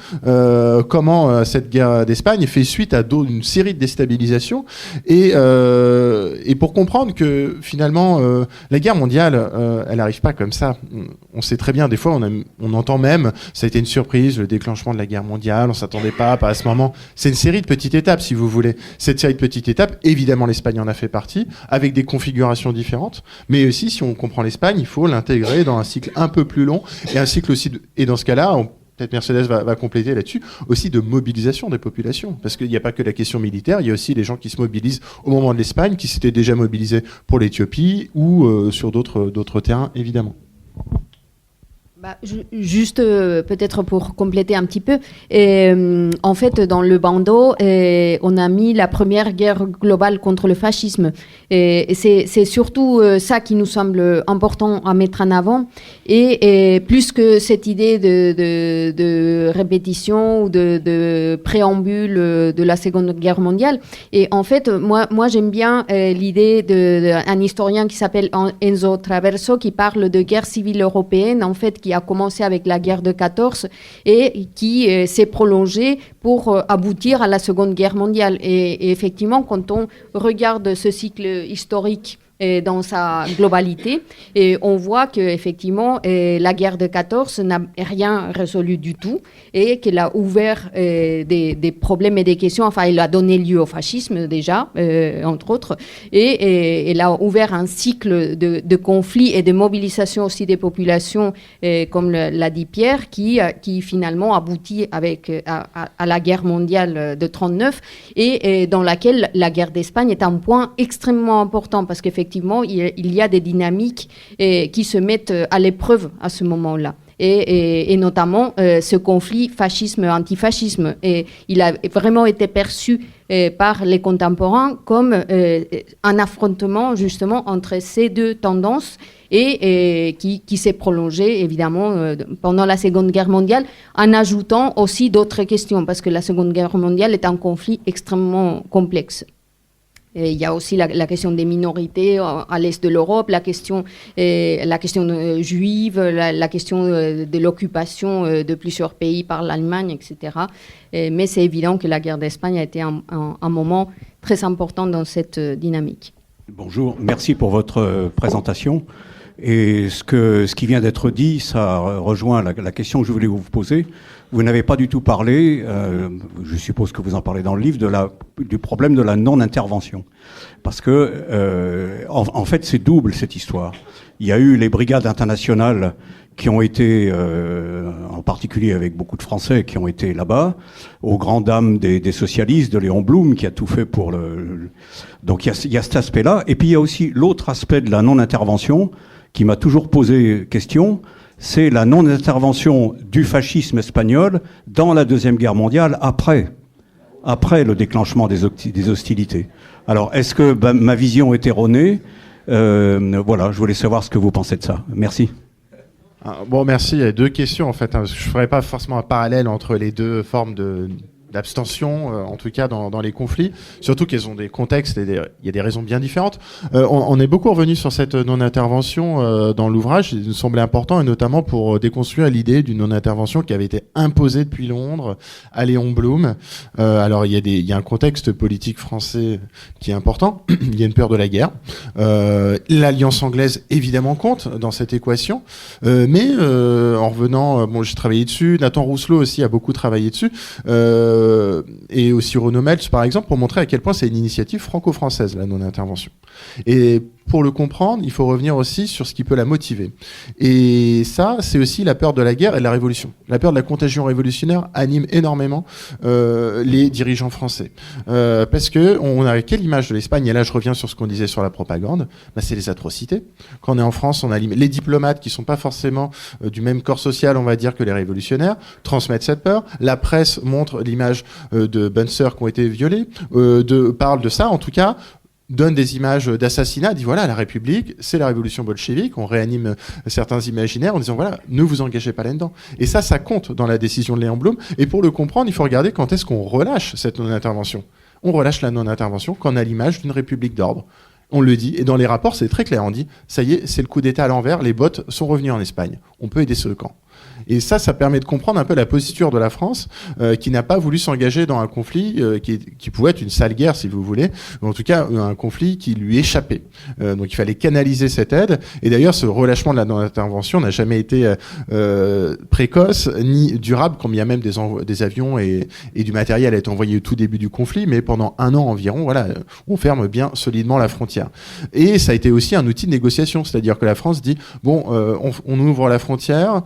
comment cette guerre d'Espagne fait suite à une série de déstabilisations et pour comprendre que finalement la guerre mondiale elle n'arrive pas comme ça. On sait très bien, des fois on entend même ça a été une surprise, le déclenchement de la guerre mondiale, on s'attendait pas à ce moment. C'est une série de petites étapes si vous voulez. Cette série de petites étapes, évidemment l'Espagne en a fait partie avec des configurations différentes, mais aussi si on comprend l'Espagne, il faut l'intégrer dans un cycle un peu plus long et un cycle aussi et dans ce cas-là, peut-être Mercedes va compléter là-dessus, aussi de mobilisation des populations. Parce qu'il n'y a pas que la question militaire, il y a aussi les gens qui se mobilisent au moment de l'Espagne, qui s'étaient déjà mobilisés pour l'Éthiopie ou sur d'autres terrains, évidemment. Juste peut-être pour compléter un petit peu, en fait dans le bandeau on a mis la première guerre globale contre le fascisme et c'est surtout ça qui nous semble important à mettre en avant et plus que cette idée de répétition ou de préambule de la Seconde Guerre mondiale. Et en fait moi j'aime bien l'idée d'un historien qui s'appelle Enzo Traverso qui parle de guerre civile européenne en fait qui a commencé avec la guerre de 14 et qui s'est prolongée pour aboutir à la Seconde Guerre mondiale. Et effectivement, quand on regarde ce cycle historique dans sa globalité, et on voit qu'effectivement, la guerre de 14 n'a rien résolu du tout et qu'elle a ouvert des problèmes et des questions. Enfin, elle a donné lieu au fascisme déjà, entre autres, et elle a ouvert un cycle de conflits et de mobilisation aussi des populations, comme l'a dit Pierre, qui finalement aboutit à la guerre mondiale de 39 et dans laquelle la guerre d'Espagne est un point extrêmement important parce qu'effectivement, il y a des dynamiques qui se mettent à l'épreuve à ce moment-là. Et notamment ce conflit fascisme-antifascisme. Et il a vraiment été perçu par les contemporains comme un affrontement justement entre ces deux tendances et qui s'est prolongé évidemment pendant la Seconde Guerre mondiale en ajoutant aussi d'autres questions parce que la Seconde Guerre mondiale est un conflit extrêmement complexe. Et il y a aussi la question des minorités à l'est de l'Europe, la question juive, la question de l'occupation de plusieurs pays par l'Allemagne, etc. Mais c'est évident que la guerre d'Espagne a été un moment très important dans cette dynamique. Bonjour, merci pour votre présentation. Et ce qui vient d'être dit, ça rejoint la question que je voulais vous poser. Vous n'avez pas du tout parlé, je suppose que vous en parlez dans le livre, du problème de la non-intervention. Parce que, en fait, c'est double cette histoire. Il y a eu les brigades internationales qui ont été, en particulier avec beaucoup de Français, qui ont été là-bas, aux grandes dames des socialistes, de Léon Blum, qui a tout fait pour Donc il y a cet aspect-là. Et puis il y a aussi l'autre aspect de la non-intervention, qui m'a toujours posé question, c'est la non-intervention du fascisme espagnol dans la Deuxième Guerre mondiale après le déclenchement des hostilités. Alors, est-ce que ma vision est erronée ? Voilà, je voulais savoir ce que vous pensez de ça. Merci. Bon, merci. Il y a deux questions, en fait. Je ne ferai pas forcément un parallèle entre les deux formes d'abstention, en tout cas dans les conflits, surtout qu'elles ont des contextes et il y a des raisons bien différentes. On est beaucoup revenu sur cette non-intervention dans l'ouvrage, il nous semblait important, et notamment pour déconstruire l'idée d'une non-intervention qui avait été imposée depuis Londres à Léon Blum. Alors il y a un contexte politique français qui est important, il y a une peur de la guerre. L'alliance anglaise évidemment compte dans cette équation, mais en revenant, bon, j'ai travaillé dessus, Nathan Rousselot aussi a beaucoup travaillé dessus, et aussi Renaud Meltz par exemple, pour montrer à quel point c'est une initiative franco-française, la non-intervention. Et pour le comprendre, il faut revenir aussi sur ce qui peut la motiver. Et ça, c'est aussi la peur de la guerre et de la révolution. La peur de la contagion révolutionnaire anime énormément les dirigeants français. Parce que on a quelle image de l'Espagne ? Et là, je reviens sur ce qu'on disait sur la propagande. Bah, c'est les atrocités. Quand on est en France, on a les diplomates qui sont pas forcément du même corps social, on va dire, que les révolutionnaires, transmettent cette peur. La presse montre l'image de bonnes sœurs qui ont été violées, parle de ça, en tout cas, donne des images d'assassinats, dit voilà, la République, c'est la révolution bolchevique, on réanime certains imaginaires en disant voilà, ne vous engagez pas là-dedans. Et ça compte dans la décision de Léon Blum. Et pour le comprendre, il faut regarder quand est-ce qu'on relâche cette non-intervention. On relâche la non-intervention quand on a l'image d'une République d'ordre. On le dit, et dans les rapports, c'est très clair, on dit ça y est, c'est le coup d'État à l'envers, les bottes sont revenues en Espagne. On peut aider ce camp. Et ça permet de comprendre un peu la posture de la France, qui n'a pas voulu s'engager dans un conflit qui pouvait être une sale guerre, si vous voulez, ou en tout cas un conflit qui lui échappait. Donc il fallait canaliser cette aide. Et d'ailleurs, ce relâchement de la non-intervention n'a jamais été précoce ni durable, quand bien même des avions et du matériel a été envoyé au tout début du conflit, mais pendant 1 an environ, voilà, on ferme bien solidement la frontière. Et ça a été aussi un outil de négociation, c'est-à-dire que la France dit bon, on ouvre la frontière,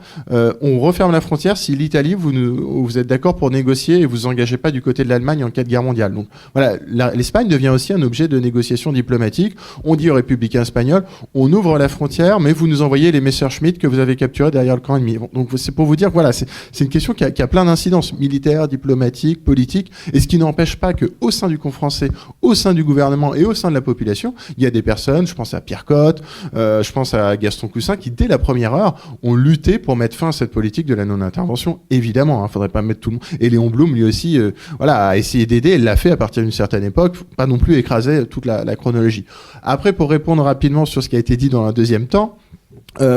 on referme la frontière si l'Italie, vous êtes d'accord pour négocier et vous engagez pas du côté de l'Allemagne en cas de guerre mondiale. Donc voilà, l'Espagne devient aussi un objet de négociation diplomatique. On dit aux républicains espagnols, on ouvre la frontière, mais vous nous envoyez les Messerschmitt que vous avez capturés derrière le camp ennemi. Donc c'est pour vous dire que voilà, c'est une question qui a plein d'incidences militaires, diplomatiques, politiques, et ce qui n'empêche pas qu'au sein du camp français, au sein du gouvernement et au sein de la population, il y a des personnes, je pense à Pierre Cotte, je pense à Gaston Cousin, qui dès la première heure ont lutté pour mettre fin à cette politique de la non-intervention, évidemment, faudrait pas mettre tout le monde. Et Léon Blum, lui aussi, a essayé d'aider, elle l'a fait à partir d'une certaine époque, pas non plus écraser toute la chronologie. Après, pour répondre rapidement sur ce qui a été dit dans un deuxième temps,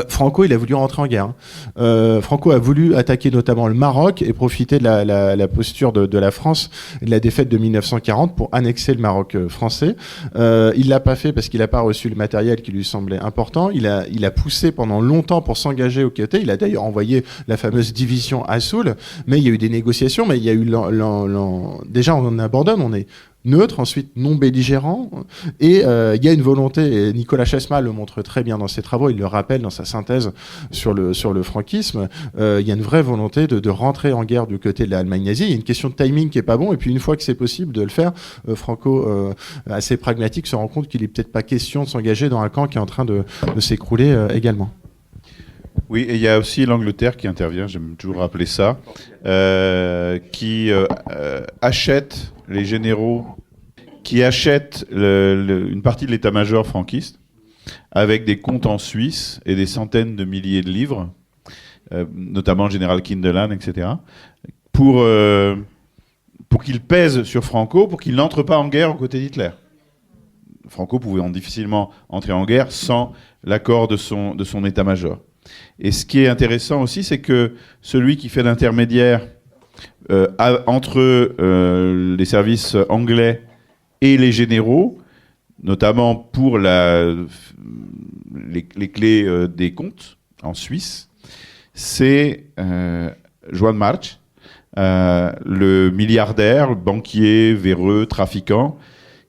Franco, il a voulu rentrer en guerre. Franco a voulu attaquer notamment le Maroc et profiter de la posture de la France et de la défaite de 1940 pour annexer le Maroc français. Il l'a pas fait parce qu'il n'a pas reçu le matériel qui lui semblait important. Il a poussé pendant longtemps pour s'engager aux côtés. Il a d'ailleurs envoyé la fameuse division à Soule, mais il y a eu des négociations, mais il y a eu déjà on abandonne, on est neutre, ensuite non belligérant, et il y a une volonté, et Nicolas Chesma le montre très bien dans ses travaux, il le rappelle dans sa synthèse sur le franquisme, il y a une vraie volonté de rentrer en guerre du côté de l'Allemagne nazie. Il y a une question de timing qui est pas bon, et puis une fois que c'est possible de le faire, Franco, assez pragmatique, se rend compte qu'il est peut-être pas question de s'engager dans un camp qui est en train de s'écrouler également. Oui, et il y a aussi l'Angleterre qui intervient, j'aime toujours rappeler ça, qui achète les généraux, qui achètent une partie de l'état-major franquiste, avec des comptes en Suisse et des centaines de milliers de livres, notamment le général Kindelan, etc., pour qu'il pèse sur Franco, pour qu'il n'entre pas en guerre aux côtés d'Hitler. Franco pouvait difficilement entrer en guerre sans l'accord de son état-major. Et ce qui est intéressant aussi, c'est que celui qui fait l'intermédiaire entre les services anglais et les généraux, notamment pour les clés des comptes en Suisse, c'est Joan March, le milliardaire, le banquier, véreux, trafiquant,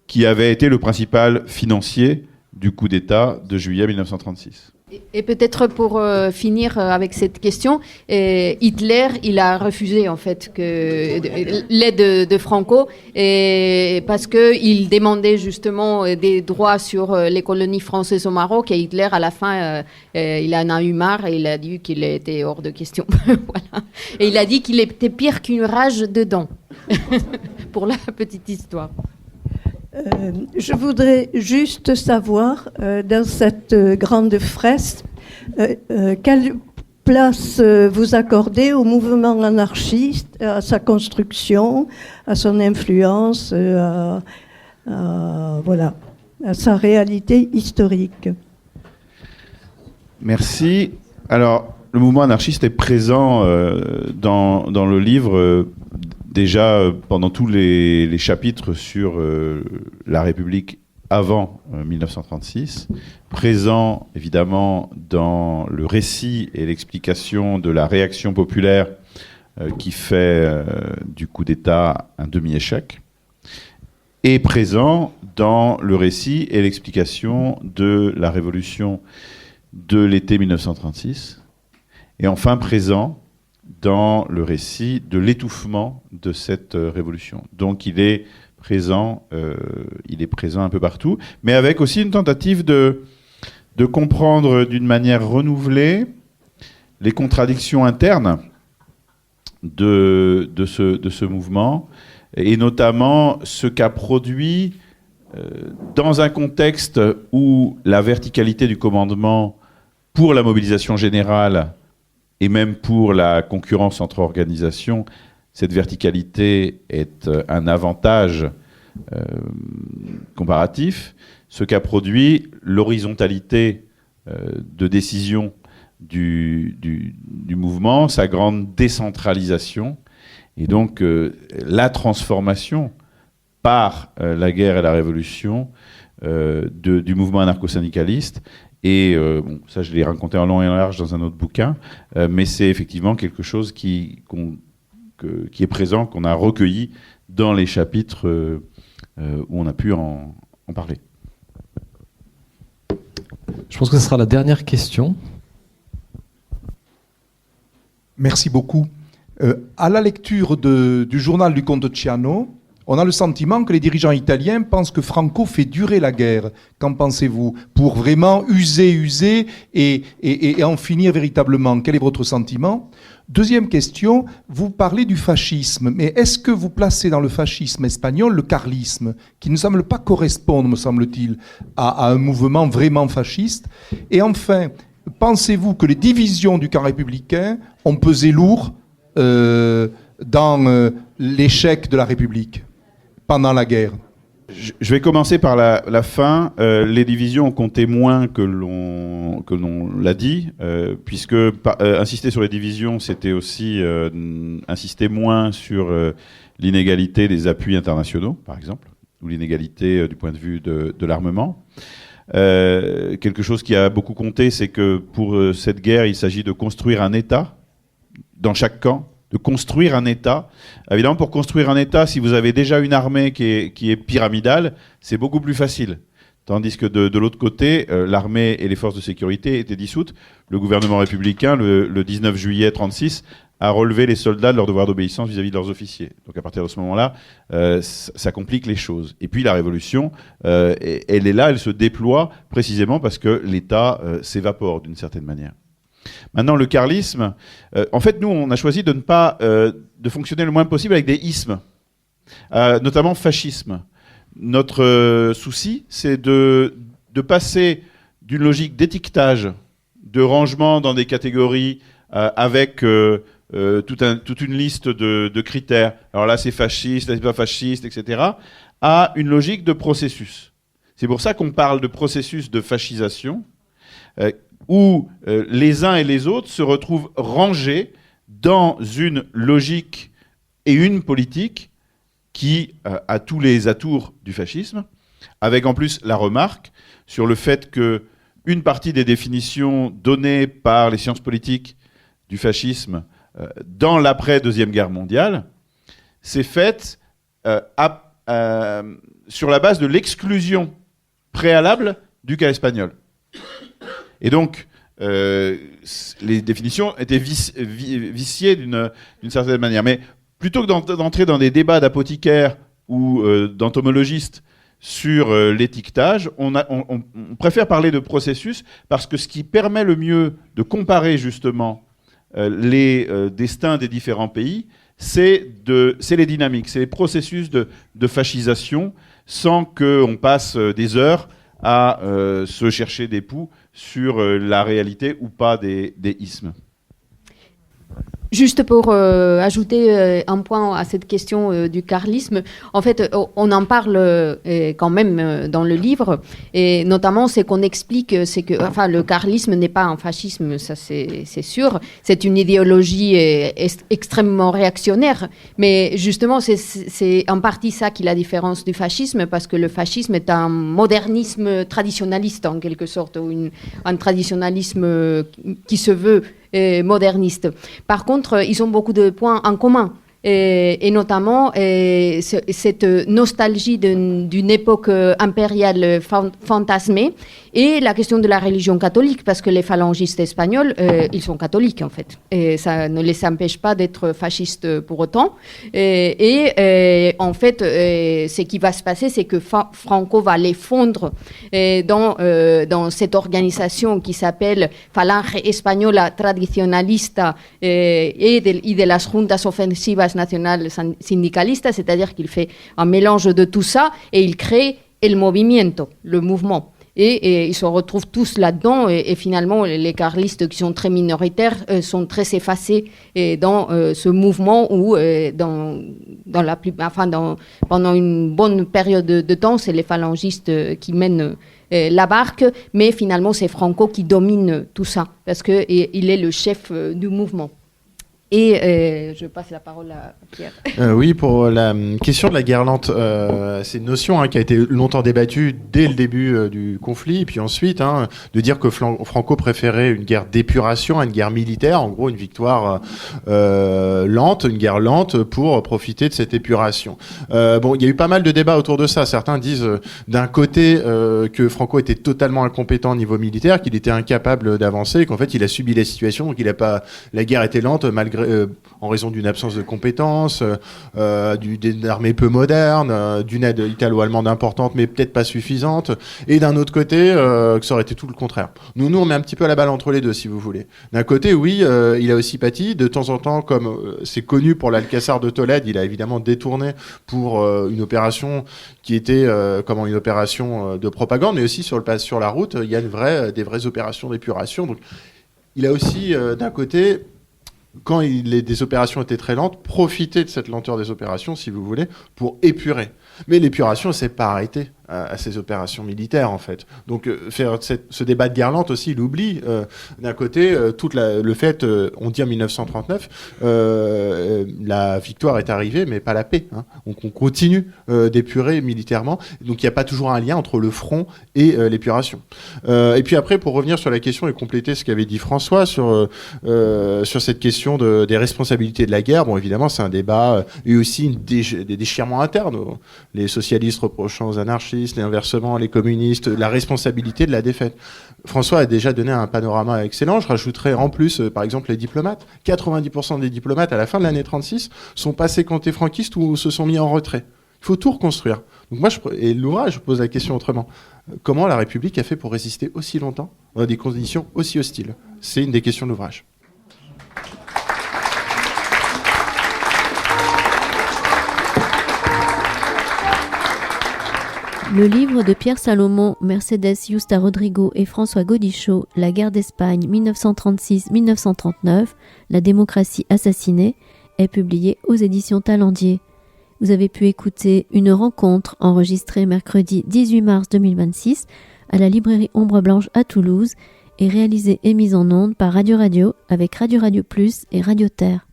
qui avait été le principal financier du coup d'État de juillet 1936. Et peut-être pour finir avec cette question, Hitler, il a refusé en fait l'aide de Franco parce qu'il demandait justement des droits sur les colonies françaises au Maroc, et Hitler à la fin il en a eu marre et il a dit qu'il était hors de question. Voilà. Et il a dit qu'il était pire qu'une rage de dents. Pour la petite histoire. Je voudrais juste savoir, dans cette grande fresque, quelle place vous accordez au mouvement anarchiste, à sa construction, à son influence, voilà, à sa réalité historique. Merci. Alors, le mouvement anarchiste est présent dans le livre déjà pendant tous les chapitres sur la République avant 1936, présent évidemment dans le récit et l'explication de la réaction populaire qui fait du coup d'État un demi-échec, et présent dans le récit et l'explication de la révolution de l'été 1936, et enfin présent dans le récit de l'étouffement de cette révolution. Donc il est présent un peu partout, mais avec aussi une tentative de comprendre d'une manière renouvelée les contradictions internes de ce mouvement, et notamment ce qu'a produit dans un contexte où la verticalité du commandement pour la mobilisation générale et même pour la concurrence entre organisations, cette verticalité est un avantage comparatif. Ce qu'a produit l'horizontalité de décision du mouvement, sa grande décentralisation, et donc la transformation par la guerre et la révolution du mouvement anarcho-syndicaliste. Et bon, ça, je l'ai raconté en long et en large dans un autre bouquin, mais c'est effectivement quelque chose qui est présent, qu'on a recueilli dans les chapitres où on a pu en parler. Je pense que ce sera la dernière question. Merci beaucoup. À la lecture du journal du comte Ciano, on a le sentiment que les dirigeants italiens pensent que Franco fait durer la guerre. Qu'en pensez-vous? Pour vraiment user et en finir véritablement. Quel est votre sentiment? Deuxième question, vous parlez du fascisme, mais est-ce que vous placez dans le fascisme espagnol le carlisme, qui ne semble pas correspondre, me semble-t-il, à un mouvement vraiment fasciste? Et enfin, pensez-vous que les divisions du camp républicain ont pesé lourd dans l'échec de la République pendant la guerre? Je vais commencer par la fin. Les divisions ont compté moins que l'on l'a dit, puisque insister sur les divisions, c'était aussi insister moins sur l'inégalité des appuis internationaux, par exemple, ou l'inégalité du point de vue de l'armement. Quelque chose qui a beaucoup compté, c'est que pour cette guerre, il s'agit de construire un État dans chaque camp, de construire un État. Évidemment, pour construire un État, si vous avez déjà une armée qui est pyramidale, c'est beaucoup plus facile. Tandis que de l'autre côté, l'armée et les forces de sécurité étaient dissoutes. Le gouvernement républicain, le 19 juillet 1936, a relevé les soldats de leur devoir d'obéissance vis-à-vis de leurs officiers. Donc à partir de ce moment-là, ça complique les choses. Et puis la révolution, elle est là, elle se déploie précisément parce que l'État s'évapore d'une certaine manière. Maintenant, le carlisme, en fait, nous, on a choisi de ne pas de fonctionner le moins possible avec des ismes, notamment fascisme. Notre souci, c'est de passer d'une logique d'étiquetage, de rangement dans des catégories avec toute une liste de critères. Alors là, c'est fasciste, là, c'est pas fasciste, etc., à une logique de processus. C'est pour ça qu'on parle de processus de fascisation, où les uns et les autres se retrouvent rangés dans une logique et une politique qui a tous les atours du fascisme, avec en plus la remarque sur le fait qu'une partie des définitions données par les sciences politiques du fascisme dans l'après-Deuxième Guerre mondiale s'est faite sur la base de l'exclusion préalable du cas espagnol. Et donc, les définitions étaient viciées d'une certaine manière. Mais plutôt que d'entrer dans des débats d'apothicaires ou d'entomologistes sur l'étiquetage, on préfère parler de processus, parce que ce qui permet le mieux de comparer justement les destins des différents pays, c'est les dynamiques, c'est les processus de fascisation, sans qu'on passe des heures à se chercher des poux sur la réalité ou pas des ismes. Juste pour ajouter un point à cette question du carlisme, en fait, on en parle quand même dans le livre, et notamment c'est qu'on explique, c'est que, enfin, le carlisme n'est pas un fascisme, ça c'est sûr, c'est une idéologie extrêmement réactionnaire, mais justement c'est en partie ça qui est la différence du fascisme, parce que le fascisme est un modernisme traditionnaliste en quelque sorte, ou un traditionnalisme qui se veut moderniste. Par contre, ils ont beaucoup de points en commun. Et notamment cette nostalgie d'une époque impériale fantasmée, et la question de la religion catholique, parce que les phalangistes espagnols, ils sont catholiques en fait, et ça ne les empêche pas d'être fascistes pour autant. En fait, ce qui va se passer, c'est que Franco va les fondre dans cette organisation qui s'appelle Falange Española Tradicionalista y de las Juntas Ofensivas Nacional Sindicalista, c'est-à-dire qu'il fait un mélange de tout ça et il crée el movimiento, le mouvement. Et ils se retrouvent tous là-dedans, et finalement les carlistes qui sont très minoritaires sont très effacés dans ce mouvement où pendant une bonne période de temps, c'est les phalangistes qui mènent la barque, mais finalement c'est Franco qui domine tout ça, parce qu'il est le chef du mouvement. Et je passe la parole à Pierre. Oui, pour la question de la guerre lente, c'est une notion qui a été longtemps débattue dès le début du conflit, et puis ensuite de dire que Franco préférait une guerre d'épuration à une guerre militaire, en gros une victoire lente, une guerre lente pour profiter de cette épuration. Il y a eu pas mal de débats autour de ça. Certains disent d'un côté que Franco était totalement incompétent au niveau militaire, qu'il était incapable d'avancer, qu'en fait il a subi la situation, donc la guerre était lente malgré en raison d'une absence de compétences, d'une armée peu moderne, d'une aide italo-allemande importante mais peut-être pas suffisante, et d'un autre côté que ça aurait été tout le contraire. Nous on met un petit peu la balle entre les deux, si vous voulez. D'un côté, oui, il a aussi pâti de temps en temps, comme c'est connu pour l'Alcázar de Tolède, il a évidemment détourné pour une opération qui était une opération de propagande, mais aussi sur la route, il y a des vraies opérations d'épuration. Donc il a aussi d'un côté, quand des opérations étaient très lentes, profiter de cette lenteur des opérations, si vous voulez, pour épurer. Mais l'épuration ne s'est pas arrêtée à ces opérations militaires, en fait. Donc, faire ce débat de guerre lente aussi, il oublie, d'un côté, le fait, on dit en 1939, la victoire est arrivée, mais pas la paix. Donc, on continue d'épurer militairement. Donc, il n'y a pas toujours un lien entre le front et l'épuration. Et puis après, pour revenir sur la question et compléter ce qu'avait dit François sur cette question des responsabilités de la guerre, bon, évidemment, c'est un débat, et aussi des déchirements internes. Les socialistes reprochant aux anarchistes, et inversement, les communistes, la responsabilité de la défaite. François a déjà donné un panorama excellent. Je rajouterais en plus, par exemple, les diplomates. 90% des diplomates, à la fin de l'année 36, sont passés côté franquiste ou se sont mis en retrait. Il faut tout reconstruire. Donc moi, et l'ouvrage, je pose la question autrement. Comment la République a fait pour résister aussi longtemps dans des conditions aussi hostiles? C'est une des questions de l'ouvrage. Le livre de Pierre Salomon, Mercedes Yusta Rodrigo et François Gaudichaud, La guerre d'Espagne 1936-1939, La démocratie assassinée, est publié aux éditions Talendier. Vous avez pu écouter une rencontre enregistrée mercredi 18 mars 2026 à la librairie Ombre Blanche à Toulouse et réalisée et mise en onde par Radio Radio avec Radio Radio Plus et Radio Terre.